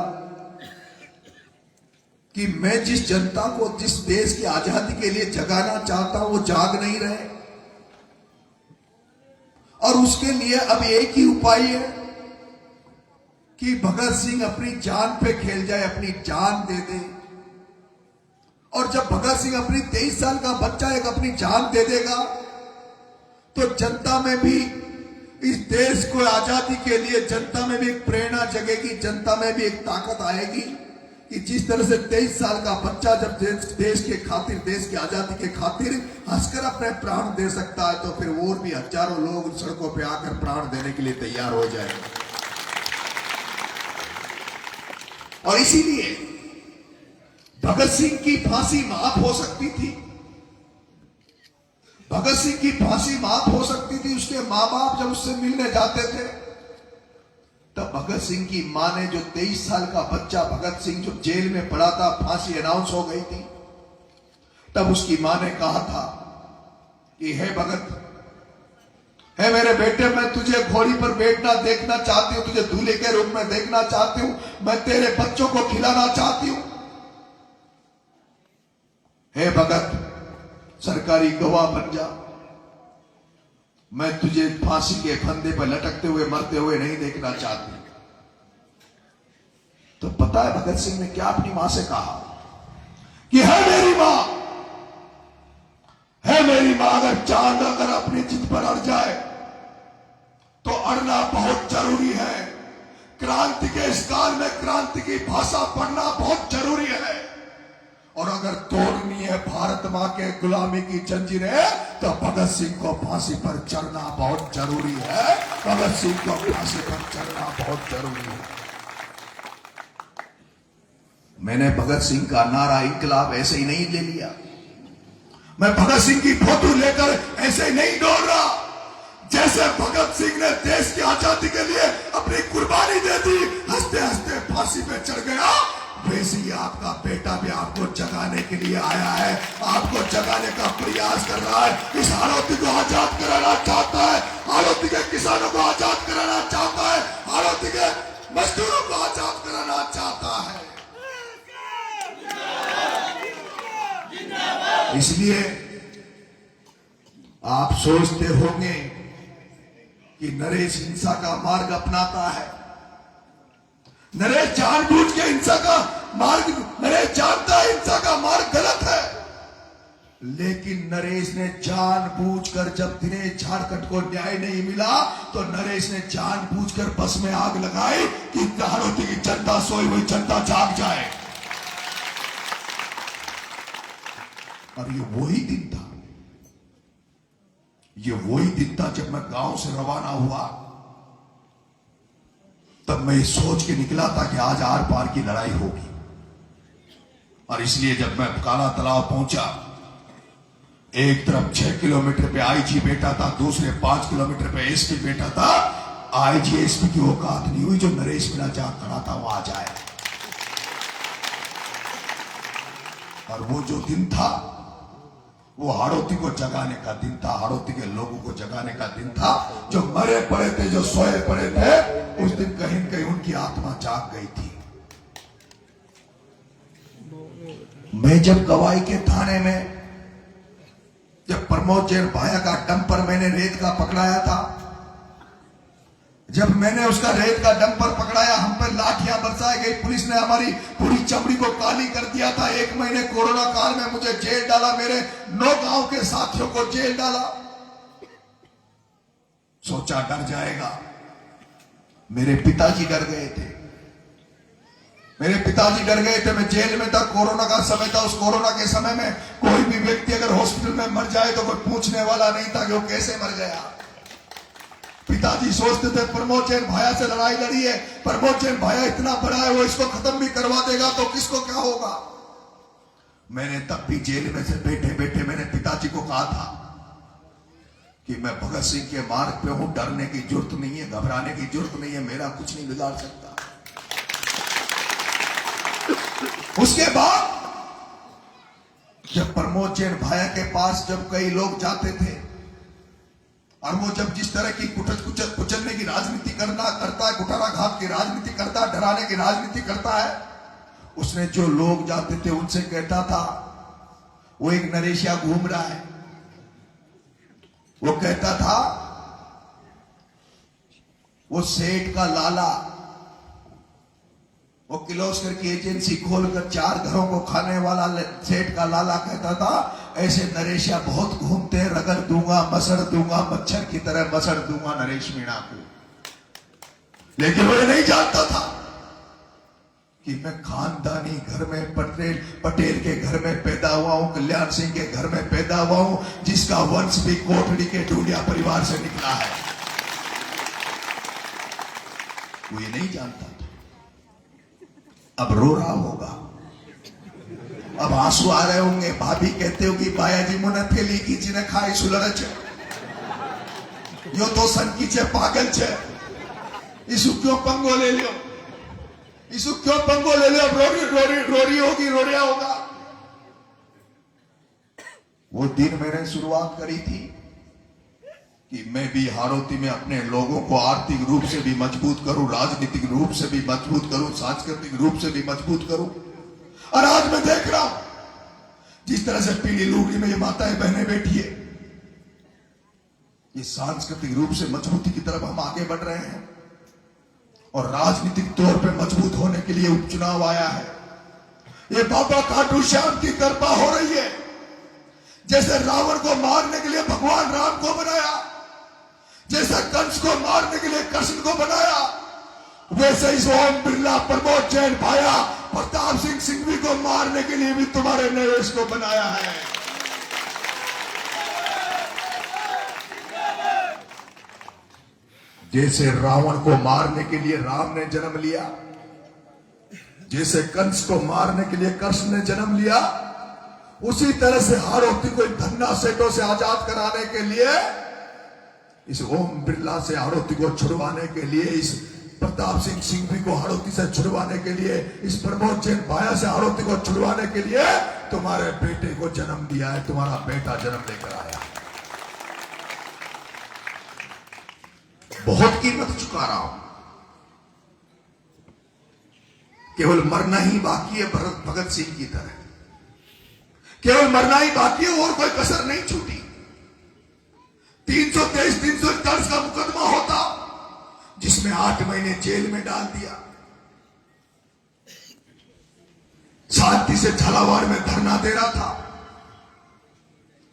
कि मैं जिस जनता को, जिस देश की आजादी के लिए जगाना चाहता हूं, वो जाग नहीं रहे, और उसके लिए अब एक ही उपाय है कि भगत सिंह अपनी जान पे खेल जाए, अपनी जान दे दे। और जब भगत सिंह अपनी 23 साल का बच्चा एक अपनी जान दे देगा, तो जनता में भी, इस देश को आजादी के लिए जनता में भी एक प्रेरणा जगेगी, जनता में भी एक ताकत आएगी कि जिस तरह से 23 साल का बच्चा जब देश के खातिर, देश की आजादी के खातिर हंसकर अपने प्राण दे सकता है, तो फिर और भी हजारों लोग सड़कों पे आकर प्राण देने के लिए तैयार हो जाएंगे। और इसीलिए भगत सिंह की फांसी माफ हो सकती थी, भगत सिंह की फांसी माफ हो सकती थी। उसके मां बाप जब उससे मिलने जाते थे, तब भगत सिंह की मां ने, जो 23 साल का बच्चा भगत सिंह जो जेल में पड़ा था, फांसी अनाउंस हो गई थी, तब उसकी मां ने कहा था कि हे भगत, है मेरे बेटे, मैं तुझे घोड़ी पर बैठना देखना चाहती हूं, तुझे दूल्हे के रूप में देखना चाहती हूं, मैं तेरे बच्चों को खिलाना चाहती हूं। हे भगत, सरकारी गवाह बन जा, मैं तुझे फांसी के फंदे पर लटकते हुए, मरते हुए नहीं देखना चाहती। तो पता पता है भगत सिंह ने क्या अपनी मां से कहा कि है मेरी मां, है मेरी मां, अगर चांद अगर अपनी जिद पर अड़ जाए तो अड़ना बहुत जरूरी है। क्रांति के इस काल में क्रांति की भाषा पढ़ना बहुत जरूरी है। और अगर तोड़नी है भारत मां के गुलामी की जंजीरें तो भगत सिंह को फांसी पर चढ़ना बहुत जरूरी है। भगत सिंह को फांसी पर चढ़ना बहुत जरूरी है। मैंने भगत सिंह का नारा इंकलाब ऐसे ही नहीं ले लिया। मैं भगत सिंह की फोटो लेकर ऐसे ही नहीं दौड़ रहा। जैसे भगत सिंह ने देश की आजादी के लिए अपनी कुर्बानी दे दी, हंसते हंसते फांसी पे चढ़ गया, वैसे ही आपका बेटा भी आपको जगाने के लिए आया है, आपको जगाने का प्रयास कर रहा है। इस हाड़ौती को आजाद कराना चाहता है, हाड़ौती के किसानों को आजाद कराना चाहता है, हाड़ौती के मजदूरों को आजाद कराना चाहता है। इसलिए आप सोचते होंगे कि नरेश हिंसा का मार्ग अपनाता है। नरेश जानबूझ के हिंसा का मार्ग, नरेश जानता है हिंसा का मार्ग गलत है, लेकिन नरेश ने जानबूझकर, जब दिनेश झारखंड को न्याय नहीं मिला तो नरेश ने जानबूझकर बस में आग लगाई कि हाड़ौती की जनता, सोई हुई जनता जाग जाए। और ये वही दिन था, ये वही दिन था जब मैं गांव से रवाना हुआ, तब मैं सोच के निकला था कि आज आर पार की लड़ाई होगी। और इसलिए जब मैं काला तालाब पहुंचा, एक तरफ 6 किलोमीटर पे आईजी बैठा था, दूसरे 5 किलोमीटर पे एसपी बैठा था। आईजी एसपी की औकात नहीं हुई जो नरेश मीणा जहां खड़ा था वहां जाए। और वो जो दिन था वो हाड़ौती को जगाने का दिन था, हाड़ौती के लोगों को जगाने का दिन था। जो मरे पड़े थे, जो सोए पड़े थे, उस दिन कहीं न कहीं उनकी आत्मा जाग गई थी। मैं जब गवाई के थाने में, जब प्रमोद जैन भाया का डंपर मैंने रेत का पकड़ाया था, जब मैंने उसका रेत का डंपर पकड़ाया, हम पर लाठियां बरसाई गई, पुलिस ने हमारी पूरी चमड़ी को काली कर दिया था। 1 महीने कोरोना काल में मुझे जेल डाला, मेरे 9 गांव के साथियों को जेल डाला। सोचा डर जाएगा, मेरे पिताजी डर गए थे, मेरे पिताजी डर गए थे। मैं जेल में था, कोरोना का समय था। उस कोरोना के समय में कोई भी व्यक्ति अगर हॉस्पिटल में मर जाए तो कोई पूछने वाला नहीं था कि वो कैसे मर गया। पिताजी सोचते थे प्रमोद जैन भाया से लड़ाई लड़ी है, प्रमोद जैन भाया इतना बड़ा है, वो इसको खत्म भी करवा देगा तो किसको क्या होगा। मैंने तब भी जेल में से बैठे बैठे मैंने पिताजी को कहा था कि मैं भगत सिंह के मार्ग पे हूं, डरने की जरूरत नहीं है, घबराने की जरूरत नहीं है, मेरा कुछ नहीं बिगाड़ सकता। उसके बाद जब प्रमोद जैन भाया के पास जब कई लोग जाते थे और वो जब जिस तरह की कुचलने की राजनीति करता है, कुटाराघात की राजनीति करता है, डराने की राजनीति करता है, उसने जो लोग जाते थे उनसे कहता था, वो एक नरेशिया घूम रहा है, वो कहता था वो सेठ का लाला, वो किर्लोस्कर की एजेंसी खोलकर 4 घरों को खाने वाला सेठ का लाला कहता था, ऐसे नरेशिया बहुत घूमते हैं, रगड़ दूंगा, मसड़ दूंगा, मच्छर की तरह मसड़ दूंगा नरेश मीणा को। लेकिन वो नहीं जानता था कि मैं खानदानी घर में पटेल के घर में पैदा हुआ हूं, कल्याण सिंह के घर में पैदा हुआ हूं, जिसका वंश भी कोठड़ी के ढूंढिया परिवार से निकला है। वो ये नहीं जानता था। अब रो रहा होगा, अब आंसू आ रहे होंगे। भाभी कहते हो कि बाया जी मुने थेली खींची ने खाई सुलड़ छे, यो तो सनकी छे, पागल छे, इसु क्यों पंगो ले लियो, इसु क्यों पंगो ले लियो, रोरी होगी, रोरिया होगा। वो दिन मैंने शुरुआत करी थी कि मैं भी हाड़ौती में अपने लोगों को आर्थिक रूप से भी मजबूत करूं, राजनीतिक रूप से भी मजबूत करूं, सांस्कृतिक रूप से भी मजबूत करूं। और आज मैं देख रहा हूं जिस तरह से पीली लुगड़ी में ये माताएं बहनें बैठी है, ये सांस्कृतिक रूप से मजबूती की तरफ हम आगे बढ़ रहे हैं। और राजनीतिक तौर पे मजबूत होने के लिए उपचुनाव आया है। ये बाबा खाटू श्याम की कृपा हो रही है। जैसे रावण को मारने के लिए भगवान राम को बनाया, जैसे कंस को मारने के लिए कृष्ण को बनाया, वैसे इस ओम बिरला, प्रमोद जैन भाया, प्रताप सिंह सिंघवी को मारने के लिए भी तुम्हारे नरेश को बनाया है। जैसे रावण को मारने के लिए राम ने जन्म लिया, जैसे कंस को मारने के लिए कृष्ण ने जन्म लिया, उसी तरह से हाड़ौती को धन्ना सेठों से आजाद कराने के लिए, इस ओम बिरला से हाड़ौती को छुड़वाने के लिए, इस प्रताप सिंह सिंघवी को हाड़ौती से छुड़वाने के लिए, इस प्रमोद जैन भाया से हाड़ौती को छुड़वाने के लिए तुम्हारे बेटे को जन्म दिया है। तुम्हारा बेटा जन्म लेकर आया। बहुत कीमत चुका रहा हूं। केवल मरना ही बाकी है भगत सिंह की तरह। केवल मरना ही बाकी है, और कोई कसर नहीं छूटी। 323, 341 का मुकदमा होता, जिसमें 8 महीने जेल में डाल दिया। शांति से झालावाड़ में धरना दे रहा था।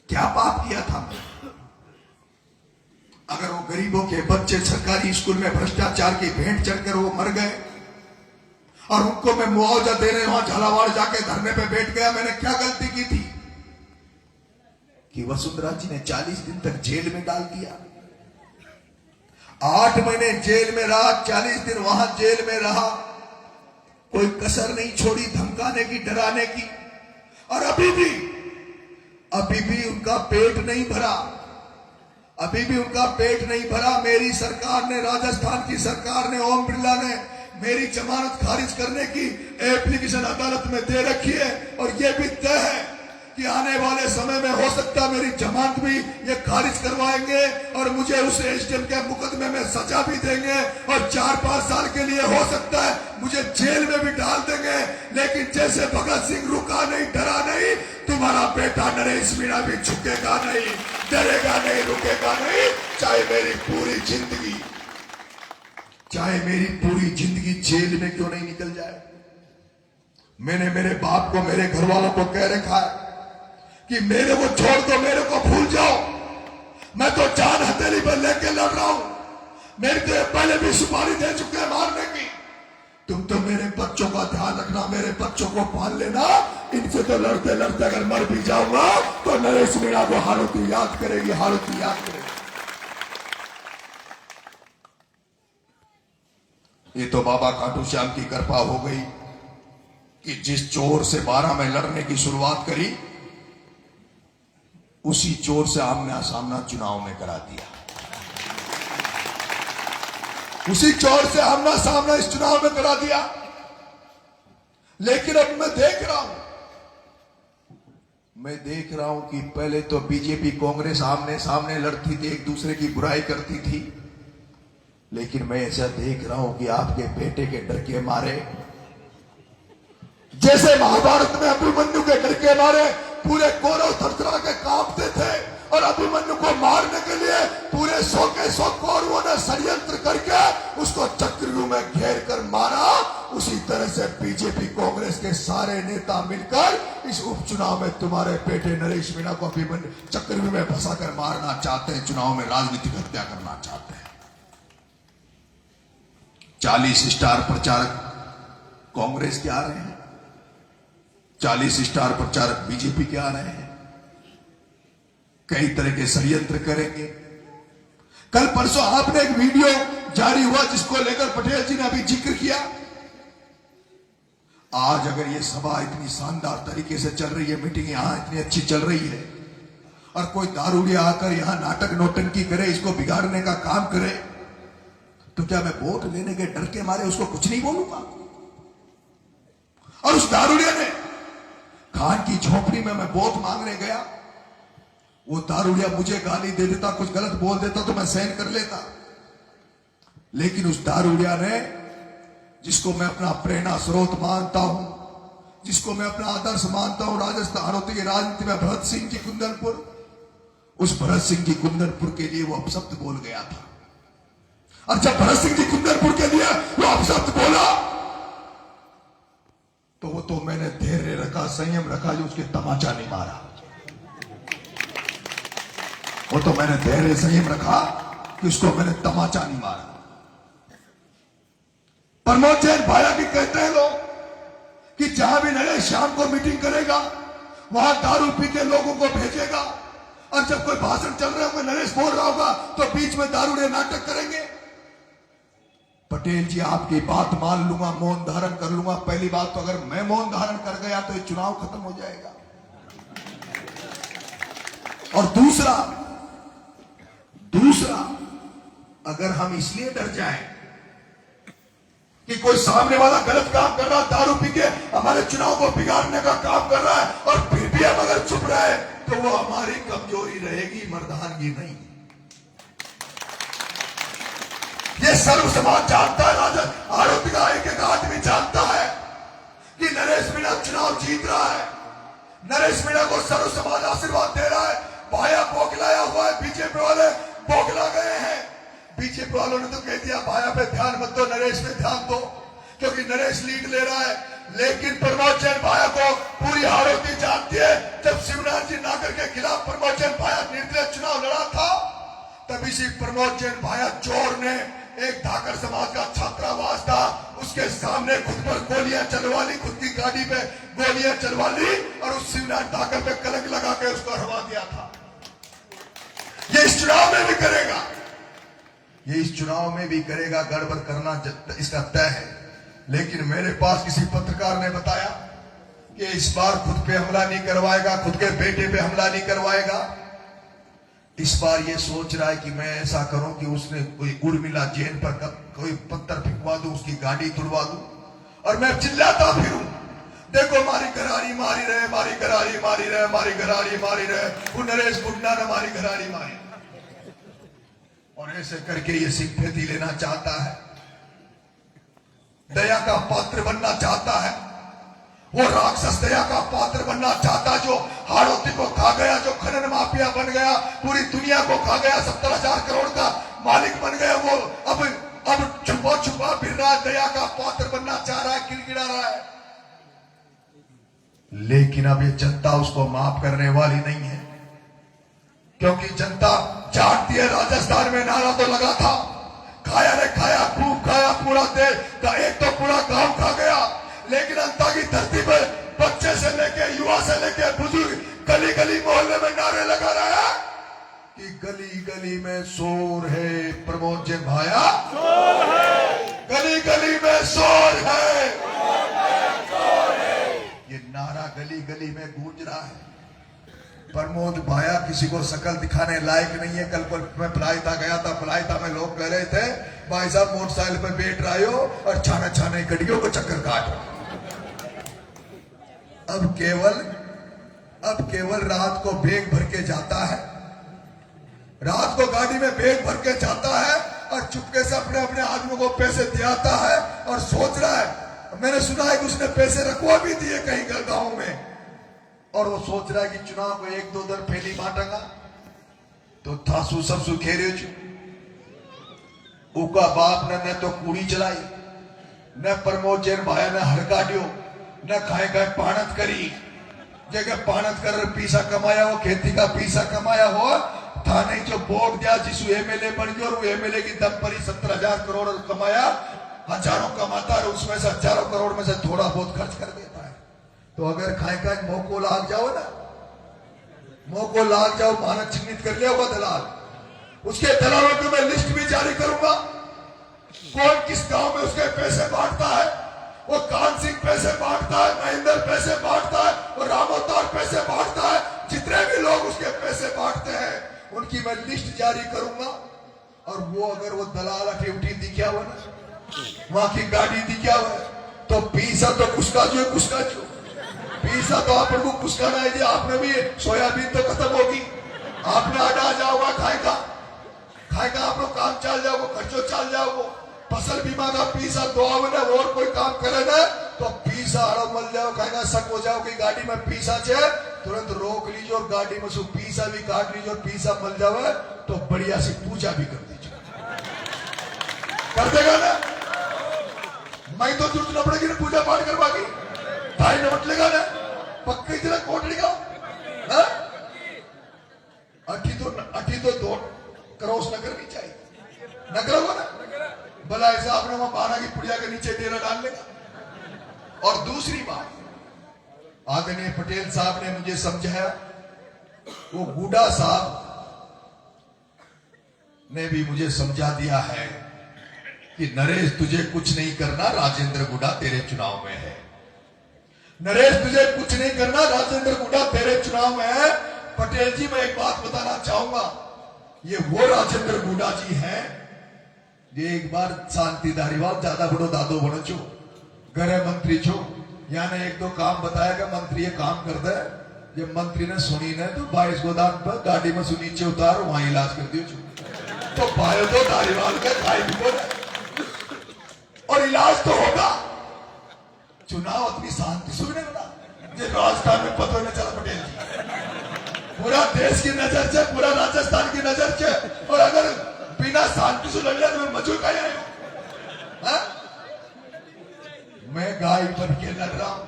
क्या पाप किया था? अगर वो गरीबों के बच्चे सरकारी स्कूल में भ्रष्टाचार की भेंट चढ़कर वो मर गए और उनको मैं मुआवजा देने वहां झालावाड़ जाके धरने पे बैठ गया, मैंने क्या गलती की थी कि वसुंधरा जी ने 40 दिन तक जेल में डाल दिया? 8 महीने जेल में रहा, 40 दिन वहां जेल में रहा, कोई कसर नहीं छोड़ी धमकाने की, डराने की। और अभी भी उनका पेट नहीं भरा, अभी भी उनका पेट नहीं भरा। मेरी सरकार ने, राजस्थान की सरकार ने, ओम बिरला ने मेरी जमानत खारिज करने की एप्लीकेशन अदालत में दे रखी है, और यह भी तय है कि आने वाले समय में हो सकता मेरी जमानत भी ये खारिज करवाएंगे और मुझे उस एसडीएम के मुकदमे में सजा भी देंगे, और 4-5 साल के लिए हो सकता है मुझे जेल में भी डाल देंगे। लेकिन जैसे भगत सिंह रुका नहीं, डरा नहीं, तुम्हारा बेटा नरेश मीणा भी झुकेगा नहीं, डरेगा नहीं, रुकेगा नहीं। चाहे मेरी पूरी जिंदगी जेल में क्यों नहीं निकल जाए। मैंने मेरे बाप को, मेरे घर वालों को कह रखा है कि मेरे को छोड़ दो, मेरे को भूल जाओ, मैं तो जान हथेली पर लेके लड़ रहा हूं। मेरे तो पहले भी सुपारी दे चुके हैं मारने की। तुम तो मेरे बच्चों का ध्यान रखना, मेरे बच्चों को पाल लेना। इनसे तो लड़ते लड़ते अगर मर भी जाऊंगा तो नरेश मीणा को हाड़ौती याद करेगी, हाड़ौती याद करेगी। ये तो बाबा खाटू श्याम की कृपा हो गई कि जिस चोर से 12 में लड़ने की शुरुआत करी, उसी चोर से आमना सामना चुनाव में करा दिया। उसी चोर से आमना सामना इस चुनाव में करा दिया। लेकिन अब मैं देख रहा हूं कि पहले तो बीजेपी कांग्रेस आमने सामने लड़ती थी, एक दूसरे की बुराई करती थी। लेकिन मैं ऐसा देख रहा हूं कि आपके बेटे के डर के मारे, जैसे महाभारत में अभिमन्यु के डर के मारे पूरे कौरव थरथरा के कांपते थे, और अभिमन्यु को मारने के लिए पूरे 100 के 100 कौरवों ने षड्यंत्र करके उसको चक्रव्यूह में घेर कर मारा। उसी तरह से बीजेपी कांग्रेस के सारे नेता मिलकर इस उपचुनाव में तुम्हारे बेटे नरेश मीणा को अभिमन्यु चक्रव्यूह में फंसाकर मारना चाहते हैं, चुनाव में राजनीतिक हत्या करना चाहते हैं। 40 स्टार प्रचारक कांग्रेस के आ रहे हैं, 40 स्टार प्रचारक बीजेपी के आ रहे हैं, कई तरह के षड्यंत्र करेंगे। कल परसों आपने एक वीडियो जारी हुआ जिसको लेकर पटेल जी ने अभी जिक्र किया। आज अगर ये सभा इतनी शानदार तरीके से चल रही है, मीटिंग यहां इतनी अच्छी चल रही है, और कोई दारूडिया आकर यहां नाटक नौटंकी करे, इसको बिगाड़ने का काम करे, तो क्या मैं वोट लेने के डर के मारे उसको कुछ नहीं बोलूंगा? और उस दारूडिया ने खान की झोपड़ी में मैं वोट मांगने गया, वो दारूडिया मुझे गाली दे देता, कुछ गलत बोल देता तो मैं सहन कर लेता। लेकिन उस दारूडिया ने, जिसको मैं अपना प्रेरणा स्रोत मानता हूं, जिसको मैं अपना आदर्श मानता हूं, राजस्थान हाड़ौती की राजनीति में भरत सिंह की कुंदनपुर, उस भरत सिंह की कुंदनपुर के लिए वो अपशब्द बोल गया था। और जब भरत सिंह जी कुंदनपुर के लिए वो अपशब्द बोला तो वो तो मैंने धैर्य रखा, संयम रखा, जो उसके तमाचा नहीं मारा। वो तो मैंने धैर्य संयम रखा कि उसको मैंने तमाचा नहीं मारा। प्रमोद जैन भाया भी कहते हैं लोग कि जहां भी नरेश शाम को मीटिंग करेगा वहां दारू पी के लोगों को भेजेगा, और जब कोई भाषण चल रहा होगा, नरेश बोल रहा होगा, तो बीच में दारूड़े नाटक करेंगे। पटेल जी आपकी बात मान लूंगा, मौन धारण कर लूंगा। पहली बात तो अगर मैं मौन धारण कर गया तो ये चुनाव खत्म हो जाएगा, और दूसरा अगर हम इसलिए डर जाएं कि कोई सामने वाला गलत काम कर रहा, दारू पी के हमारे चुनाव को बिगाड़ने का काम कर रहा है, और फिर भी हम अगर चुप रहे तो वो हमारी कमजोरी रहेगी, मर्दानगी नहीं। ये सर्व समाज जानता है, राजद आरोपी का एक आदमी जानता है कि नरेश मीणा चुनाव जीत रहा है। नरेश मीणा को सर्व समाज आशीर्वाद दे रहा है। भाया बौखलाया हुआ है, बीजेपी वाले बौखला गए हैं। बीजेपी वालों ने तो कह दिया भाया पे ध्यान मत दो, नरेश पे ध्यान दो, क्योंकि नरेश लीड ले रहा है। लेकिन प्रमोद जैन भाया को पूरी हारोती जानती है। जब शिवनाथ जी नागर के खिलाफ प्रमोद जैन भाया निर्दलीय चुनाव लड़ा था, तभी से प्रमोद जैन भाया चोर ने एक धाकर समाज का छात्रावास था, उसके सामने खुद पर गोलियां चलवा ली, खुद की गाड़ी पे गोलियां चलवा ली, और उस शिवनाथ धाकर पे कलंक लगा के उसको हरवा दिया था। ये इस चुनाव में भी करेगा, ये इस चुनाव में भी करेगा। गड़बड़ करना इसका तय है। लेकिन मेरे पास किसी पत्रकार ने बताया कि इस बार खुद पे हमला नहीं करवाएगा, खुद के बेटे पे हमला नहीं करवाएगा। इस बार ये सोच रहा है कि मैं ऐसा करूं कि उसने कोई उर्मिला जैन पर कोई पत्थर फिकवा दूं, उसकी गाड़ी तुड़वा दूं, और मैं चिल्लाता फिरूं, देखो हमारी घरारी मारी रहे, हमारी घरारी मारी रहे, हमारी घरारी मारी रहे, वो नरेश गुड्डा ने हमारी घरारी मारी। और ऐसे करके ये सिंपैथी लेना चाहता है, दया का पात्र बनना चाहता है। वो राक्षस दया का पात्र बनना चाहता, जो हाड़ौती को खा गया, जो खनन माफिया बन गया, पूरी दुनिया को खा गया, 70,000 करोड़ का मालिक बन गया। वो अब छुपा छुपा फिर रहा है, दया का पात्र बनना चाह रहा है, गिड़गिड़ा रहा है। लेकिन अब ये जनता उसको माफ करने वाली नहीं है, क्योंकि जनता जानती है। राजस्थान में नारा तो लगा था, खाया रे खाया, खूब खाया, पूरा देश का एक तो पूरा गांव खा गया। लेकिन अंता की धरती पर बच्चे से लेके युवा से लेके बुजुर्ग गली गली मोहल्ले में नारे लगा रहा है कि गली गली में शोर है, प्रमोद जैन भाया शोर है, गली गली में शोर है। ये नारा गली गली में गूंज रहा है। प्रमोद भाया किसी को शकल दिखाने लायक नहीं है। कल मैं पलायता गया था, पलायता में लोग कह रहे थे भाई साहब मोटरसाइकिल पर बैठ रहे हो और छाना छाने गड्डियों को चक्कर काट रहे। अब केवल रात को बैग भर के जाता है, रात को गाड़ी में बैग भर के जाता है और चुपके से अपने अपने आदमियों को पैसे दिलाता है और सोच रहा है। मैंने सुना है कि उसने पैसे रखवा भी दिए कहीं गांव में, और वो सोच रहा है कि चुनाव को 1-2 दिन पहले बांटेगा तो थासू सब सुखेरे उका बाप ने तो कूड़ी चलाई, न प्रमोद जैन भाया ने हर काटियो, न खाए खाए पानत करी। जगह पानत कर पीसा कमाया हो, खेती का पीसा कमाया हो, था नहीं जो वोट दिया जिसू एमएलए बन गया, और वो एमएलए की दम पर ही 70,000 करोड़ कमाया। हजारों कमाता है, उसमें से हजारों करोड़ में से थोड़ा बहुत खर्च कर देता है। तो अगर खाए खाए मोको लाग जाओ ना, मोको लाग जाओ, मानक चिन्हित कर लिया होगा दलाल, उसके दलालों की मैं लिस्ट भी जारी करूंगा। कौन किस गांव में उसके पैसे बांटता है, वो कान सिंह पैसे बांटता है, महेंद्र पैसे बांटता है, और रामोतार पैसे बांटता है। जितने भी लोग उसके पैसे बांटते हैं उनकी मैं लिस्ट जारी करूंगा। और वो अगर वो दलाल अटी दिखा हुआ ना, वहां की गाड़ी दिखा हुआ तो पीसा तो कुसका जो पीसा तो आप लोग कुसका ना है। आपने भी सोयाबीन तो खत्म होगी, आपने आटा जाओगा खाएगा आप लोग काम चल जाओगे, खर्चो चल जाओगे। फसल बीमा का पीसा दो ना, और कोई काम करे ना तो पीसा हड़ो मल जाओ, खाएगा शक हो जाओ कि गाड़ी में पीसा है, तुरंत रोक लीजिए और गाड़ी में से पीसा भी काट लीजिए, और पीसा मल जाओ तो बढ़िया से पूजा भी कर दीजिए। कर देगा ना? मैं तो जरूरत न पड़ेगी ना पूजा पाठ करवा की 2.5 नोट लेगा ना पक्के जरा कोट लेगा हाँ? अठी तो 2 क्रॉस न करनी चाहिए न करोगे ना भला ऐसा आपने वहां 12 की पुड़िया के नीचे डेरा डाल लेगा। और दूसरी बात आदरणीय पटेल साहब ने मुझे समझाया, वो गुडा साहब ने भी मुझे समझा दिया है कि नरेश तुझे कुछ नहीं करना, राजेंद्र गुडा तेरे चुनाव में है। नरेश तुझे कुछ नहीं करना, राजेंद्र गुडा तेरे चुनाव में है। पटेल जी मैं एक बात बताना चाहूंगा, ये वो राजेंद्र गुडा जी हैं जे एक बार शांति धारीवाल ज्यादा बड़ो दादो बनो छो, गृह मंत्री छो, यहाँ ने 1-2 काम बताया कि मंत्री ये काम कर दे। जब मंत्री ने सुनी ने तो 22 गोदाम पर गाड़ी में से नीचे उतारो वहां इलाज कर दियो छो। तो पायो तो धारीवाल के खाई भी और इलाज तो होगा। चुनाव अपनी शांति सुनने वाला जो राजस्थान में पता न चला पटेल जी, पूरा देश की नजर से, पूरा राजस्थान की नजर से, और अगर बिना शांति से लड़ लिया तो मजूर का आए। मैं गाय बन के लड़ रहा हूं,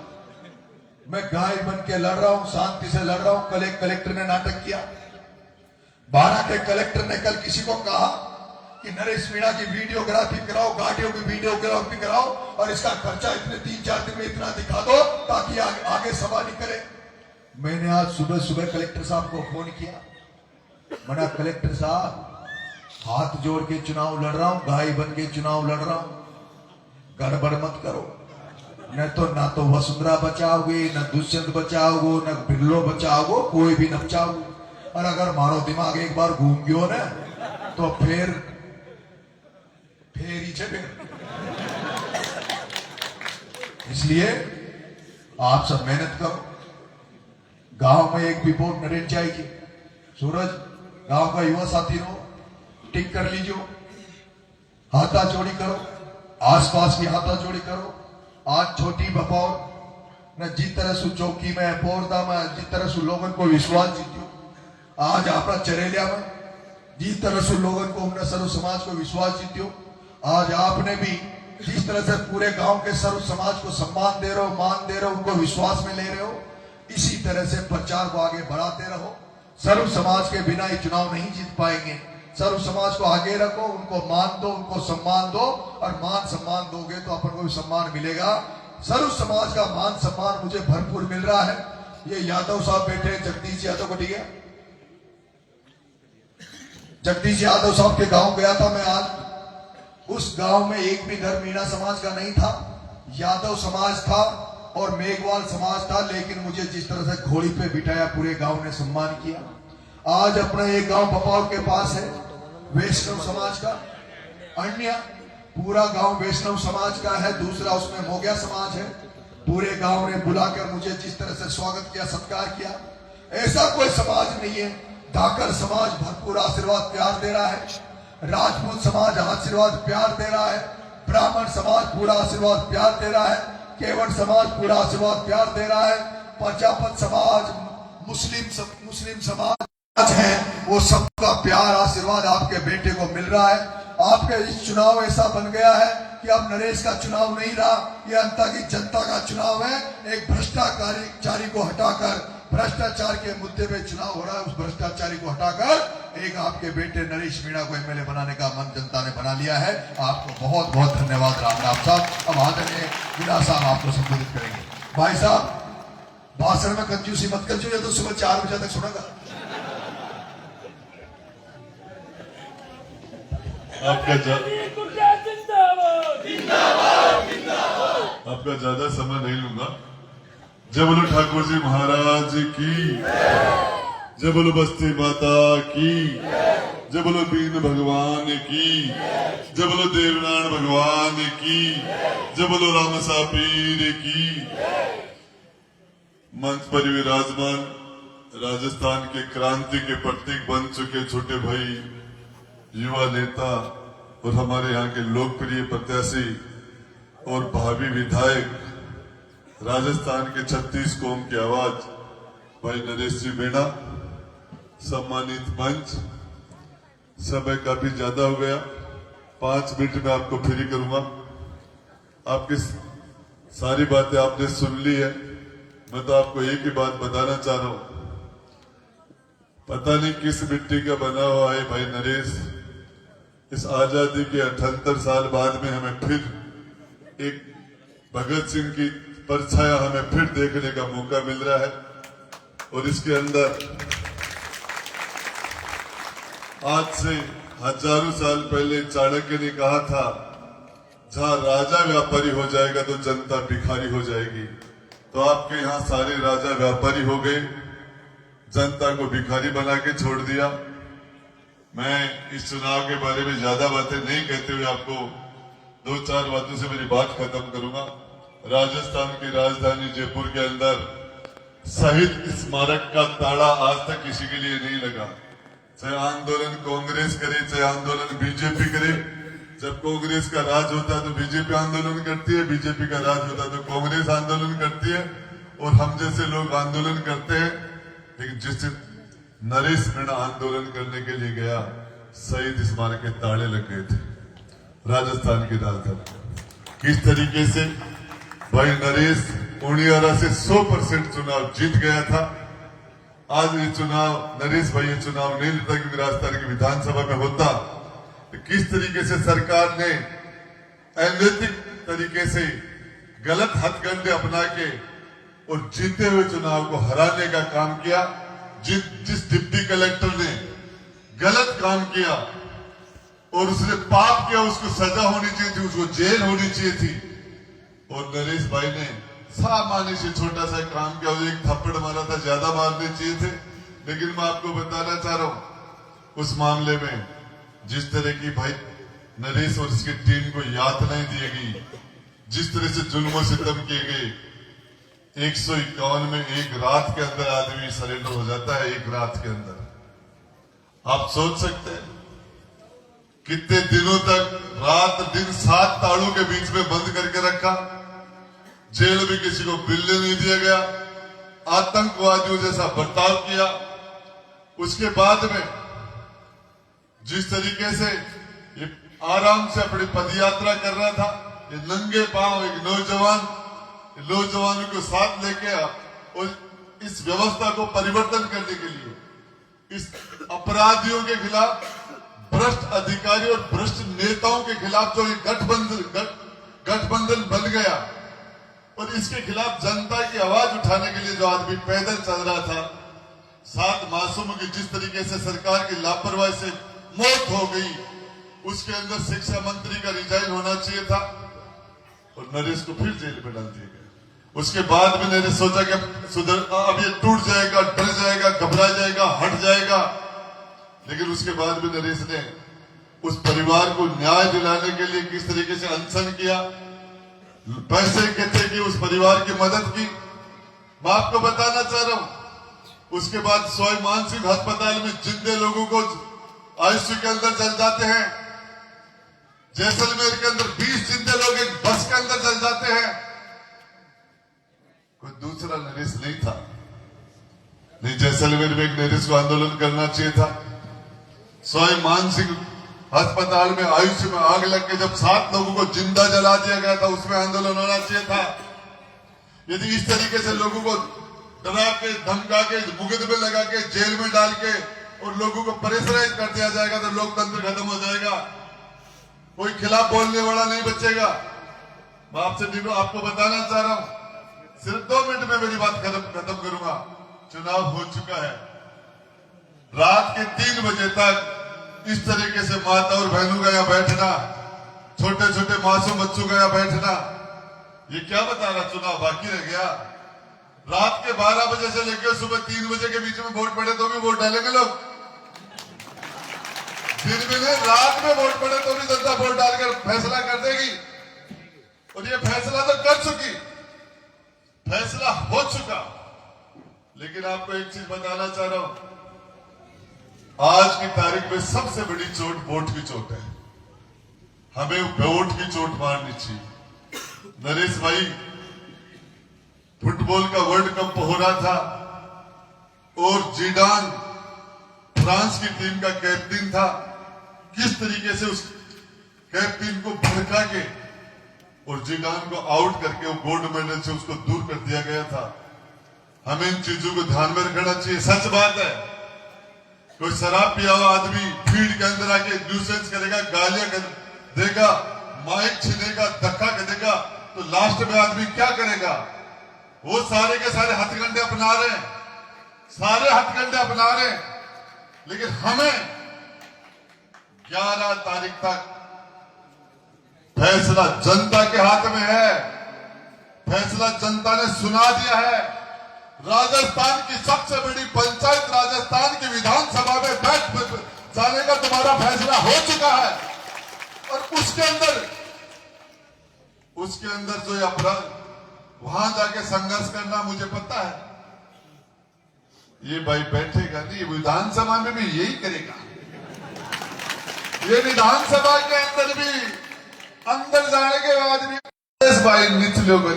मैं गाय बन के लड़ रहा हूं, शांति से लड़ रहा हूं। कल एक कलेक्टर ने नाटक किया, 12 के कलेक्टर ने कल किसी को कहा कि नरेश मीणा की वीडियोग्राफी कराओ, गाड़ियों की वीडियोग्राफी कराओ और इसका खर्चा इतने 3-4 दिन में इतना दिखा दो ताकि आगे सभा नहीं करे। मैंने आज सुबह कलेक्टर साहब को फोन किया, मैंने कलेक्टर साहब हाथ जोड़ के चुनाव लड़ रहा हूं, गाय बन के चुनाव लड़ रहा हूं, गड़बड़ मत करो, न तो वसुंधरा बचाओगे, न दुष्यंत बचाओगे, न बिरलो बचाओगे, कोई भी न बचाओगे। और अगर मारो दिमाग एक बार घूम गयो ना तो फिर ही चले। इसलिए आप सब मेहनत करो। गांव में एक रिपोर्ट नरेश जाएगी, सूरज गांव का युवा साथी हो, टिक कर लीजिए, हाथा जोड़ी करो, आसपास की हाथा जोड़ी करो। आज छोटी बपौर न जिस तरह से चौकी में पोरदा में जिस तरह से लोगों को विश्वास जीत्यो, आज आपका चरेलिया में जिस तरह से लोगों को हमने सर्व समाज को विश्वास जीत्यो, आज आपने भी जिस तरह से पूरे गांव के सर्व समाज को सम्मान दे रहे हो, मान दे रहे हो, उनको विश्वास में ले रहे हो, इसी तरह से प्रचार को आगे बढ़ाते रहो। सर्व समाज के बिना ये चुनाव नहीं जीत पाएंगे। सर्व समाज को आगे रखो, उनको मान दो, उनको सम्मान दो, और मान सम्मान दोगे तो अपन को भी सम्मान मिलेगा। सर्व समाज का मान सम्मान मुझे भरपूर मिल रहा है। ये यादव साहब बैठे, जगदीश यादव को, ठीक है, जगदीश यादव साहब के गांव गया था मैं आज। उस गांव में एक भी घर मीणा समाज का नहीं था, यादव समाज था और मेघवाल समाज था। लेकिन मुझे जिस तरह से घोड़ी पे बिठाया, पूरे गांव ने सम्मान किया। आज अपना एक गांव बपाव के पास है वैष्णव समाज का, अन्य पूरा गांव वैष्णव समाज का है, दूसरा उसमें मोगिया समाज है। पूरे गांव ने बुलाकर मुझे जिस तरह से स्वागत किया, सत्कार किया, ऐसा कोई समाज नहीं है। धाकर समाज भरपूर आशीर्वाद प्यार दे रहा है, राजपूत समाज आशीर्वाद प्यार दे रहा है, ब्राह्मण समाज पूरा आशीर्वाद प्यार दे रहा है, केवट समाज पूरा आशीर्वाद प्यार दे रहा है, प्रजापत समाज, मुस्लिम समाज है, वो सबका प्यार आशीर्वाद आपके बेटे को मिल रहा है। आपके इस चुनाव ऐसा बन गया है कि अब नरेश का चुनाव नहीं रहा, ये अंता की जनता का चुनाव है। एक भ्रष्टाचारी को हटाकर, भ्रष्टाचार के मुद्दे पे चुनाव हो रहा है, उस भ्रष्टाचारी को हटाकर एक आपके बेटे नरेश मीणा को एमएलए बनाने का मन जनता ने बना लिया है। आपको बहुत बहुत धन्यवाद राम साहब। अब आदरणीय मीणा साहब आपको संबोधित करेंगे। भाई साहब भाषण में कंजूसी मत कर, जो तो सुबह 4 बजे तक सुनेगा। आपका ज्यादा समय नहीं लूंगा। जय बोलो ठाकुर जी महाराज की, जय बोलो बस्ती माता की, जय बोलो बीन भगवान की, जय बोलो देवनारायण भगवान की, जय बोलो रामसा पीर की। मंच पर विराजमान राजस्थान के क्रांति के प्रतीक बन चुके छोटे भाई, युवा नेता और हमारे यहाँ के लोकप्रिय प्रत्याशी और भावी विधायक, राजस्थान के 36 कौम की आवाज भाई नरेश जी मीणा। सम्मानित मंच, समय काफी ज्यादा हो गया, 5 मिनट में आपको फ्री करूंगा। आपकी सारी बातें आपने सुन ली है। मैं तो आपको एक ही बात बताना चाह रहा हूं, पता नहीं किस मिट्टी का बना हुआ है भाई नरेश। इस आजादी के 78 साल बाद में हमें फिर एक भगत सिंह की परछाया हमें फिर देखने का मौका मिल रहा है। और इसके अंदर आज से हजारों साल पहले चाणक्य ने कहा था, जहां राजा व्यापारी हो जाएगा तो जनता भिखारी हो जाएगी। तो आपके यहां सारे राजा व्यापारी हो गए, जनता को भिखारी बना के छोड़ दिया। मैं इस चुनाव के बारे में ज्यादा बातें नहीं कहते हुए आपको 2-4 बातों से मेरी बात खत्म करूंगा। राजस्थान की राजधानी जयपुर के अंदर शहीद स्मारक का ताला आज तक किसी के लिए नहीं लगा। चाहे आंदोलन कांग्रेस करे, चाहे आंदोलन बीजेपी करे। जब कांग्रेस का राज होता है तो बीजेपी आंदोलन करती है, बीजेपी का राज होता है तो कांग्रेस आंदोलन करती है, और हम जैसे लोग आंदोलन करते हैं। लेकिन जिस दिन नरेश मीणा आंदोलन करने के लिए गया, शहीद स्मारक के ताले लग गए थे राजस्थान की राजधानी। किस तरीके से भाई नरेश उनियारा से 100% चुनाव जीत गया था। आज ये चुनाव नरेश भाई ये चुनाव नहीं लेता, क्योंकि राजस्थान की विधानसभा में होता। तो किस तरीके से सरकार ने अनैतिक तरीके से गलत हथकंडे अपना के और जीते हुए चुनाव को हराने का काम किया। जिस डिप्टी कलेक्टर ने गलत काम किया और उसने पाप किया, उसको सजा होनी चाहिए थी, उसको जेल होनी चाहिए थी। और नरेश भाई ने सामान्य से छोटा सा काम किया, एक थप्पड़ मारा था, ज्यादा मारने चाहिए थे। लेकिन मैं आपको बताना चाह रहा हूं, उस मामले में जिस तरह की भाई नरेश और उसकी टीम को यातनाएं दी गई, जिस तरह से जुल्म सितम किए गए, 151 में एक रात के अंदर आदमी सरेंडर हो जाता है। एक रात के अंदर आप सोच सकते हैं कितने दिनों तक रात दिन 7 ताड़ों के बीच में बंद करके रखा। जेल में किसी को मिलने नहीं दिया गया, आतंकवादियों जैसा बर्ताव किया। उसके बाद में जिस तरीके से ये आराम से अपनी पदयात्रा कर रहा था, ये नंगे पांव एक नौजवानों को साथ लेके और इस व्यवस्था को परिवर्तन करने के लिए, इस अपराधियों के खिलाफ, भ्रष्ट अधिकारी और भ्रष्ट नेताओं के खिलाफ जो ये गठबंधन बन गया, और इसके खिलाफ जनता की आवाज उठाने के लिए जो आदमी पैदल चल रहा था, 7 मासूमों की जिस तरीके से सरकार की लापरवाही से मौत हो गई, उसके अंदर शिक्षा मंत्री का रिजाइन होना चाहिए था और नरेश को फिर जेल में डाल दिया गया। उसके बाद में नरेश सोचा कि अब ये टूट जाएगा, डर जाएगा, घबरा जाएगा, हट जाएगा। लेकिन उसके बाद में नरेश ने उस परिवार को न्याय दिलाने के लिए किस तरीके से अनशन किया, पैसे इकट्ठे किए, उस परिवार की मदद की। मैं आपको बताना चाह रहा हूं, उसके बाद सोई मानसिक अस्पताल में जिंदे लोगों को आईसीयू के अंदर चल जाते हैं। जैसलमेर के अंदर 20 जिंदे लोग एक बस के अंदर चल जाते हैं। कोई दूसरा नरेश नहीं था। नहीं, जैसलमेर में एक नरेश को आंदोलन करना चाहिए था। सोई मानसिक अस्पताल में आईसीयू में आग लग के जब 7 लोगों को जिंदा जला दिया गया था, उसमें आंदोलन होना चाहिए था। यदि इस तरीके से लोगों को डरा के, धमका के, मुकदमे लगा के, जेल में डाल के और लोगों को प्रेशराइज कर दिया जाएगा तो लोकतंत्र खत्म हो जाएगा, कोई खिलाफ बोलने वाला नहीं बचेगा। मैं आपको बताना चाह रहा हूं, सिर्फ 2 मिनट में मेरी बात खत्म करूंगा। चुनाव हो चुका है, रात के 3 बजे तक इस तरीके से माता और बहनों का यहाँ बैठना, छोटे छोटे मासूम बच्चों का यहाँ बैठना, ये क्या बता रहा चुनाव बाकी रह गया। रात के 12 बजे से लेकर सुबह 3 बजे के बीच में वोट पड़े तो भी वोट डालेंगे लोग। दिन में नहीं, रात में वोट पड़े तो भी जनता वोट डालकर फैसला कर देगी। और ये फैसला तो कर चुकी, फैसला हो चुका। लेकिन आपको एक चीज बताना चाह रहा हूं, आज की तारीख में सबसे बड़ी चोट वोट की चोट है। हमें वोट की चोट मारनी चाहिए। नरेश भाई, फुटबॉल का वर्ल्ड कप हो रहा था और जिडान फ्रांस की टीम का कैप्टन था। किस तरीके से उस कैप्टन को भड़का के और जिडान को आउट करके वो गोल्ड मेडल से उसको दूर कर दिया गया था। हमें इन चीजों को ध्यान में रखना चाहिए। सच बात है, कोई शराब पिया हुआ आदमी फील्ड के अंदर आके न्यूसेंस करेगा, गालियां देगा, माइक छीनेगा, धक्का देगा, तो लास्ट में आदमी क्या करेगा? वो सारे के सारे हथकंडे अपना रहे हैं, सारे हथकंडे अपना रहे हैं, लेकिन हमें 11 तारीख तक फैसला जनता के हाथ में है। फैसला जनता ने सुना दिया है। राजस्थान की सबसे बड़ी पंचायत राजस्थान की विधानसभा में बैठ जाने का तुम्हारा फैसला हो चुका है, और उसके अंदर जो ये अपराध वहां जाके संघर्ष करना, मुझे पता है ये भाई बैठेगा नहीं, ये विधानसभा में भी यही करेगा। ये विधानसभा के अंदर भी अंदर जाने के बाद भी इस भाई निचले को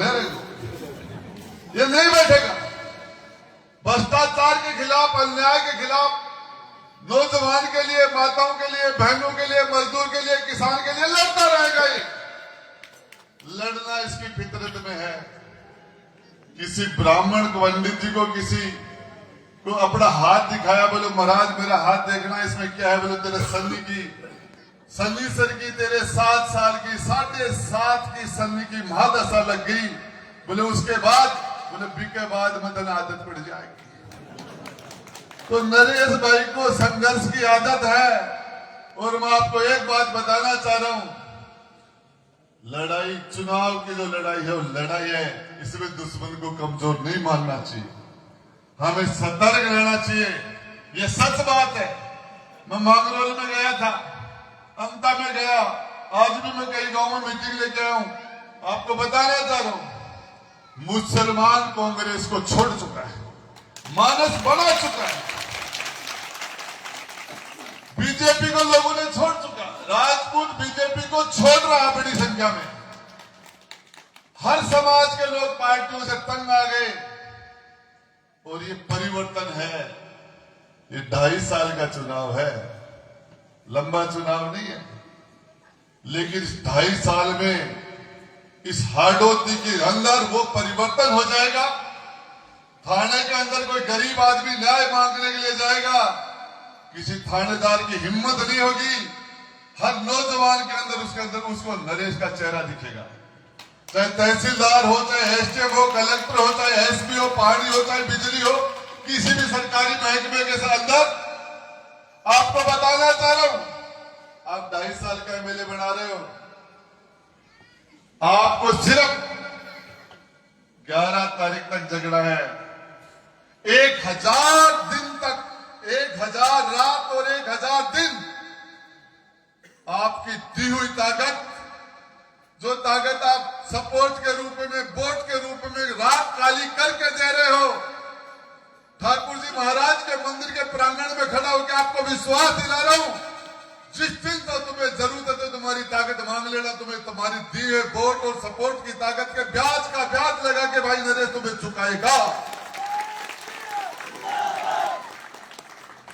ये नहीं बैठेगा। भ्रष्टाचार के खिलाफ, अन्याय के खिलाफ, नौजवान के लिए, माताओं के लिए, बहनों के लिए, मजदूर के लिए, किसान के लिए लड़ता रहेगा। ये लड़ना इसकी फितरत में है। किसी ब्राह्मण को, पंडित जी को, किसी को अपना हाथ दिखाया, बोले महाराज मेरा हाथ देखना, इसमें क्या है? बोले तेरे सन्नी सर की तेरे 7 साल की 7.5 की सन्नी की महादशा लग गई। बोले उसके बाद, बोले बीके बाद मदन आदत पड़ जाएगी। तो नरेश भाई को संघर्ष की आदत है, और मैं आपको एक बात बताना चाह रहा हूं, लड़ाई, चुनाव की जो लड़ाई है वो लड़ाई है, इसमें दुश्मन को कमजोर नहीं मानना चाहिए, हमें सतर्क रहना चाहिए। ये सच बात है। मैं मांगरोल में गया था, अंता में गया, आज भी मैं कई गांव में मीटिंग लेके आया हूं। आपको बताना चाह रहा हूं, मुसलमान कांग्रेस को छोड़ चुका है, मानस बना चुका है, बीजेपी को लोगों ने छोड़ चुका, राजपूत बीजेपी को छोड़ रहा है बड़ी संख्या में। हर समाज के लोग पार्टियों से तंग आ गए, और ये परिवर्तन है। ये 2.5 साल का चुनाव है, लंबा चुनाव नहीं है, लेकिन इस 2.5 साल में इस हाड़ौती के अंदर वो परिवर्तन हो जाएगा। थाने के अंदर कोई गरीब आदमी न्याय मांगने के लिए जाएगा, किसी थानेदार की हिम्मत नहीं होगी। हर नौजवान के अंदर उसको नरेश का चेहरा दिखेगा, चाहे तहसीलदार हो, चाहे एसडीएम हो, कलेक्टर हो, चाहे एसपी हो, पहाड़ी हो, चाहे बिजली हो, किसी भी सरकारी महकमे के अंदर। आपको बताना चाह रहा हूं, आप 2.5 साल का एमएलए बना रहे हो, आपको सिर्फ 11 तारीख तक जगना है। 1000 दिन तक, 1000 रात और 1000 दिन आपकी दी हुई ताकत, जो ताकत आप सपोर्ट के रूप में, वोट के रूप में रात काली करके दे रहे हो, ठाकुर जी महाराज के मंदिर के प्रांगण में खड़ा होकर आपको विश्वास दिला रहा हूं, जिस दिन तो तुम्हें जरूरत है तुम्हारी ताकत मांग लेना, तुम्हें तुम्हारी दी हुई वोट और सपोर्ट की ताकत के ब्याज का ब्याज लगा के भाई नरेश तुम्हें चुकाएगा।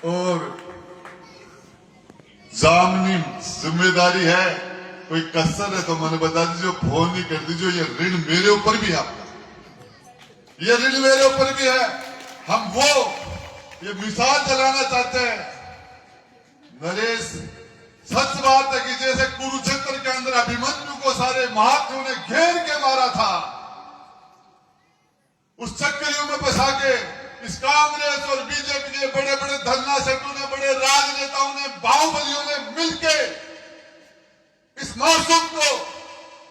और सामनी जिम्मेदारी है, कोई कसर है तो मैंने बता दीजिए, फोन नहीं कर दीजिए। ये ऋण मेरे ऊपर भी है, आपका ये ऋण मेरे ऊपर भी है। हम वो ये मिसाल चलाना चाहते हैं। नरेश, सच बात है कि जैसे कुरुक्षेत्र के अंदर अभिमन्यु को सारे महात्माओं ने घेर के मारा था, उस चक्करियों में फंसा के इस कांग्रेस और बीजेपी के बड़े बड़े धन्ना सेठों ने, बड़े राजनेताओं ने, बाहुबलियों ने मिलकर इस मासूम को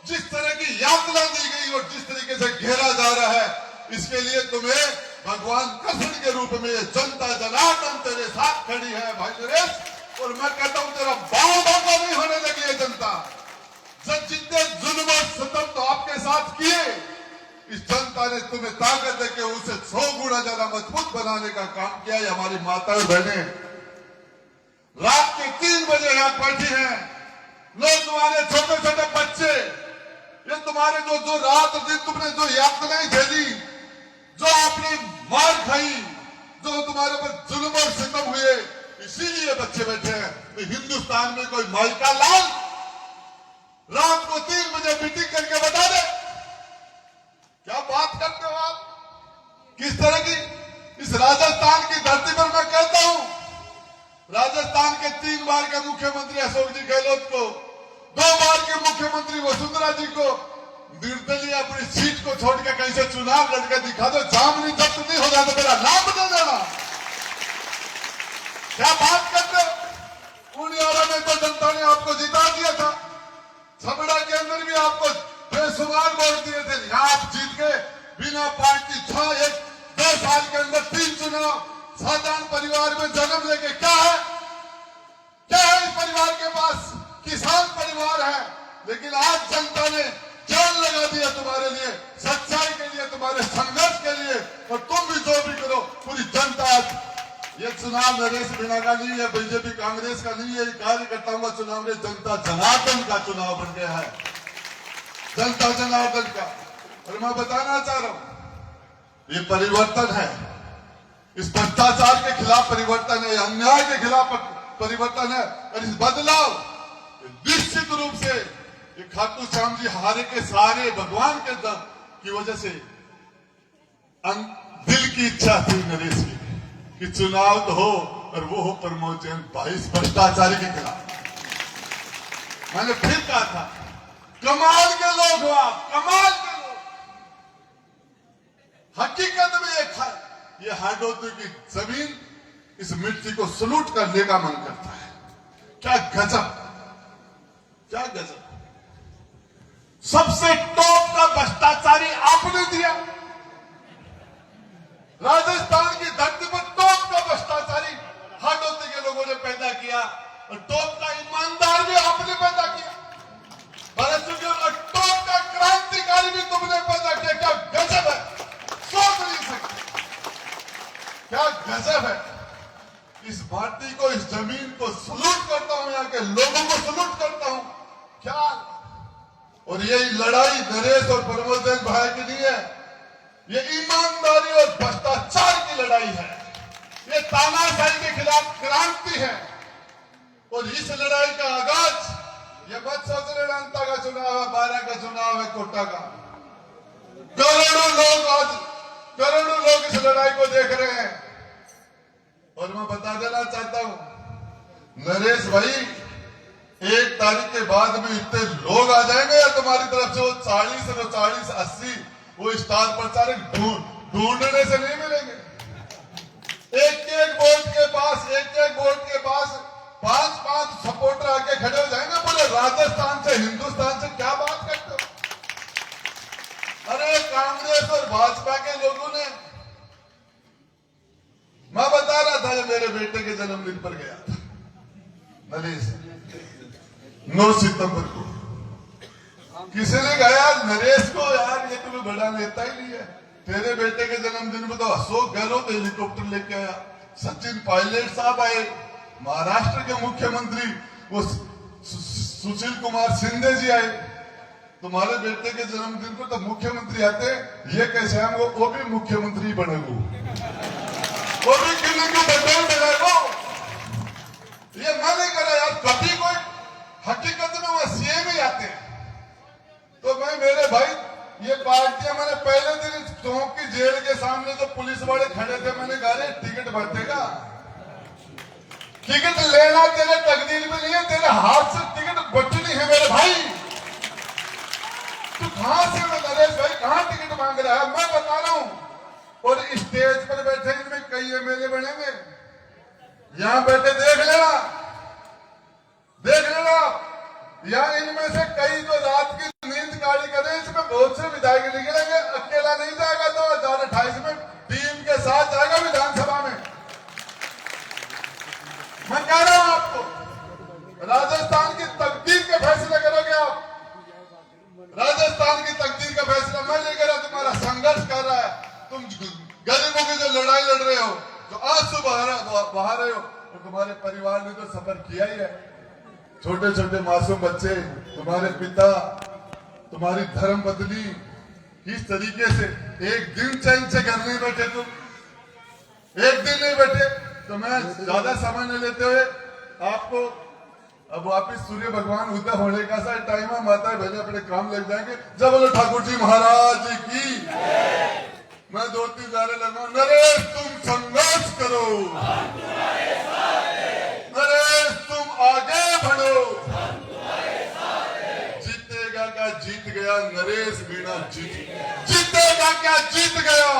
जिस तरह की यातना दी गई और जिस तरीके से घेरा जा रहा है, इसके लिए तुम्हें भगवान कृष्ण के रूप में जनता जनार्दन तेरे साथ खड़ी है भाई नरेश। और मैं कहता हूं तेरा बाल बाका नहीं होने लगी है जनता। जितने जुल्म और सितम तो आपके साथ किए, इस जनता ने तुम्हें ताकत देके उसे 100 गुना ज्यादा मजबूत बनाने का काम किया है। हमारी माताएं बहनें रात के 3 बजे यहां बैठी हैं, नौजवान, छोटे छोटे बच्चे, ये तुम्हारे जो रात दिन तुमने जो यातनाएं झेली, जो आपने मार खाई, जो तुम्हारे पर जुल्म और सितम हुए, इसीलिए बच्चे बैठे हैं। तो हिंदुस्तान में कोई माई का लाल रात को 3 बजे मीटिंग करके बता राजस्थान की धरती पर मैं कहता हूं, राजस्थान के 3 बार के मुख्यमंत्री अशोक जी गहलोत को, 2 बार के मुख्यमंत्री वसुंधरा जी को निर्दलीय अपनी सीट को छोड़ के कहीं से चुनाव लड़के दिखा दो, जामनी जब्त नहीं हो जाता, मेरा नाम बदल देना। क्या बात करते हो? उनियारा में तो जनता ने आपको जिता दिया था, छबड़ा के अंदर भी आपको बेशुमार वोट दिए थे, यहाँ आप जीत गए बिना पार्टी 2 साल के अंदर 3 चुनाव, साधारण परिवार में जन्म लेके क्या है इस परिवार के पास? किसान परिवार है, लेकिन आज जनता ने जान लगा दिया तुम्हारे लिए, सच्चाई के लिए, तुम्हारे संघर्ष के लिए, और तुम भी जो भी करो, पूरी जनता आज ये चुनाव नरेश मीणा का नहीं है, बीजेपी कांग्रेस का नहीं है, कार्यकर्ताओं का चुनाव नहीं, जनता जनार्दन का चुनाव बन गया है, जनता जनार्दन का। और मैं बताना चाह रहा हूं, ये परिवर्तन है, इस भ्रष्टाचार के खिलाफ परिवर्तन है, अन्याय के खिलाफ परिवर्तन है, और इस बदलाव निश्चित रूप से ये खाटू श्याम जी हारे के सारे भगवान के दम की वजह से दिल की इच्छा थी नरेश की कि चुनाव तो हो और वो हो प्रमोद जैन भाई इस भ्रष्टाचारी के खिलाफ। मैंने फिर कहा था, कमाल के लोग हो आप, कमाल के लोग। हकीकत में ये हाडोती की जमीन, इस मिट्टी को सलूट करने का मन करता है। क्या गजब, क्या गजब। सबसे टॉप का भ्रष्टाचारी आपने दिया, राजस्थान की धरती पर टॉप का भ्रष्टाचारी हाडोती के लोगों ने पैदा किया, और टॉप का ईमानदार भी आपने पैदा किया, और टॉप का क्रांतिकारी भी तुमने पैदा किया। क्या गजब है, सोच नहीं सकते, क्या गजब है। इस माटी को, इस जमीन को सलूट करता हूं, यहाँ के लोगों को सलूट करता हूं। क्या, और यही लड़ाई नरेश और प्रमोद जैन भाई की नहीं है, ये ईमानदारी और भ्रष्टाचार की लड़ाई है, ये तानाशाही के खिलाफ क्रांति है। और इस लड़ाई का आगाज, ये मत सोच रहे जनता का चुनाव है, 12 का चुनाव है, कोटा का। करोड़ों लोग इस लड़ाई को देख रहे हैं। और मैं बता देना चाहता हूं, नरेश भाई, 1 तारीख के बाद में इतने लोग आ जाएंगे या तुम्हारी तरफ से वो 40 80 वो स्टार प्रचारक ढूंढने से नहीं मिलेंगे। एक वोट के पास 5 सपोर्टर आके खड़े हो जाएंगे, बोले राजस्थान से, हिंदुस्तान से क्या बात करते हो। अरे कांग्रेस और भाजपा के लोगों ने, मैं बता रहा था, ये मेरे बेटे के जन्मदिन पर गया था नरेश, 9 सितंबर को। किसी ने कहा नरेश को, यार ये तुम्हें बड़ा नेता ही नहीं है, तेरे बेटे के जन्मदिन में तो अशोक गहलोत हेलीकॉप्टर लेके आया, सचिन पायलट साहब आए, महाराष्ट्र के मुख्यमंत्री वो सुशील कुमार शिंदे जी आए। तुम्हारे बेटे के जन्मदिन पर तो मुख्यमंत्री आते, ये कैसे हम वो भी मुख्यमंत्री बनेगो, वो भी किले को बदल देगा। ये मैं नहीं करा यार, कभी कोई हकीकत में वो सीएम ही आते हैं। तो मैं, मेरे भाई, ये पार्टियां, मैंने पहले दिन चौक की जेल के सामने जो पुलिस वाले खड़े थे, मैंने कहा टिकट बटेगा, टिकट लेना तेरे तकदीर में नहीं है, तेरे हाथ से टिकट बचनी है मेरे भाई। तू कहां से, नरेश भाई कहां टिकट मांग रहा है, मैं बता रहा हूं। और स्टेज पर बैठे इनमें कई एमएलए बनेंगे, यहां बैठे देख लेना, या इनमें से कई तो रात की नींद काली करें, इसमें बहुत से विधायक निकलेंगे, अकेला नहीं जाएगा, 2028 में टीम के साथ जाएगा विधानसभा में। मैं कह रहा हूं आपको, राजस्थान की तकदीर के फैसले करोगे आप, राजस्थान की तकदीर का फैसला मैं नहीं कर रहा, तुम्हारा संघर्ष कर रहा है। तुम गरीबों की जो लड़ाई लड़ रहे हो, जो आंसू बहा रहे हो, और तुम्हारे परिवार ने तो सफर किया ही है। छोटे छोटे मासूम बच्चे, तुम्हारे पिता, तुम्हारी धर्म बदली, किस तरीके से एक दिन चैन से घर नहीं बैठे, तुम एक दिन नहीं बैठे। तो मैं ज्यादा समय नहीं लेते हुए आपको अब वापिस सूर्य भगवान उदय होने का सा टाइम है, माता बहने अपने काम लग जाएंगे। जब बोलो ठाकुर जी महाराज की। मैं 2-3 नारे लगा, नरेश तुम संघर्ष करो, नरेश तुम आगे बढ़ो, जीतेगा क्या जीत गया, नरेश मीणा जीतेगा क्या जीत गया।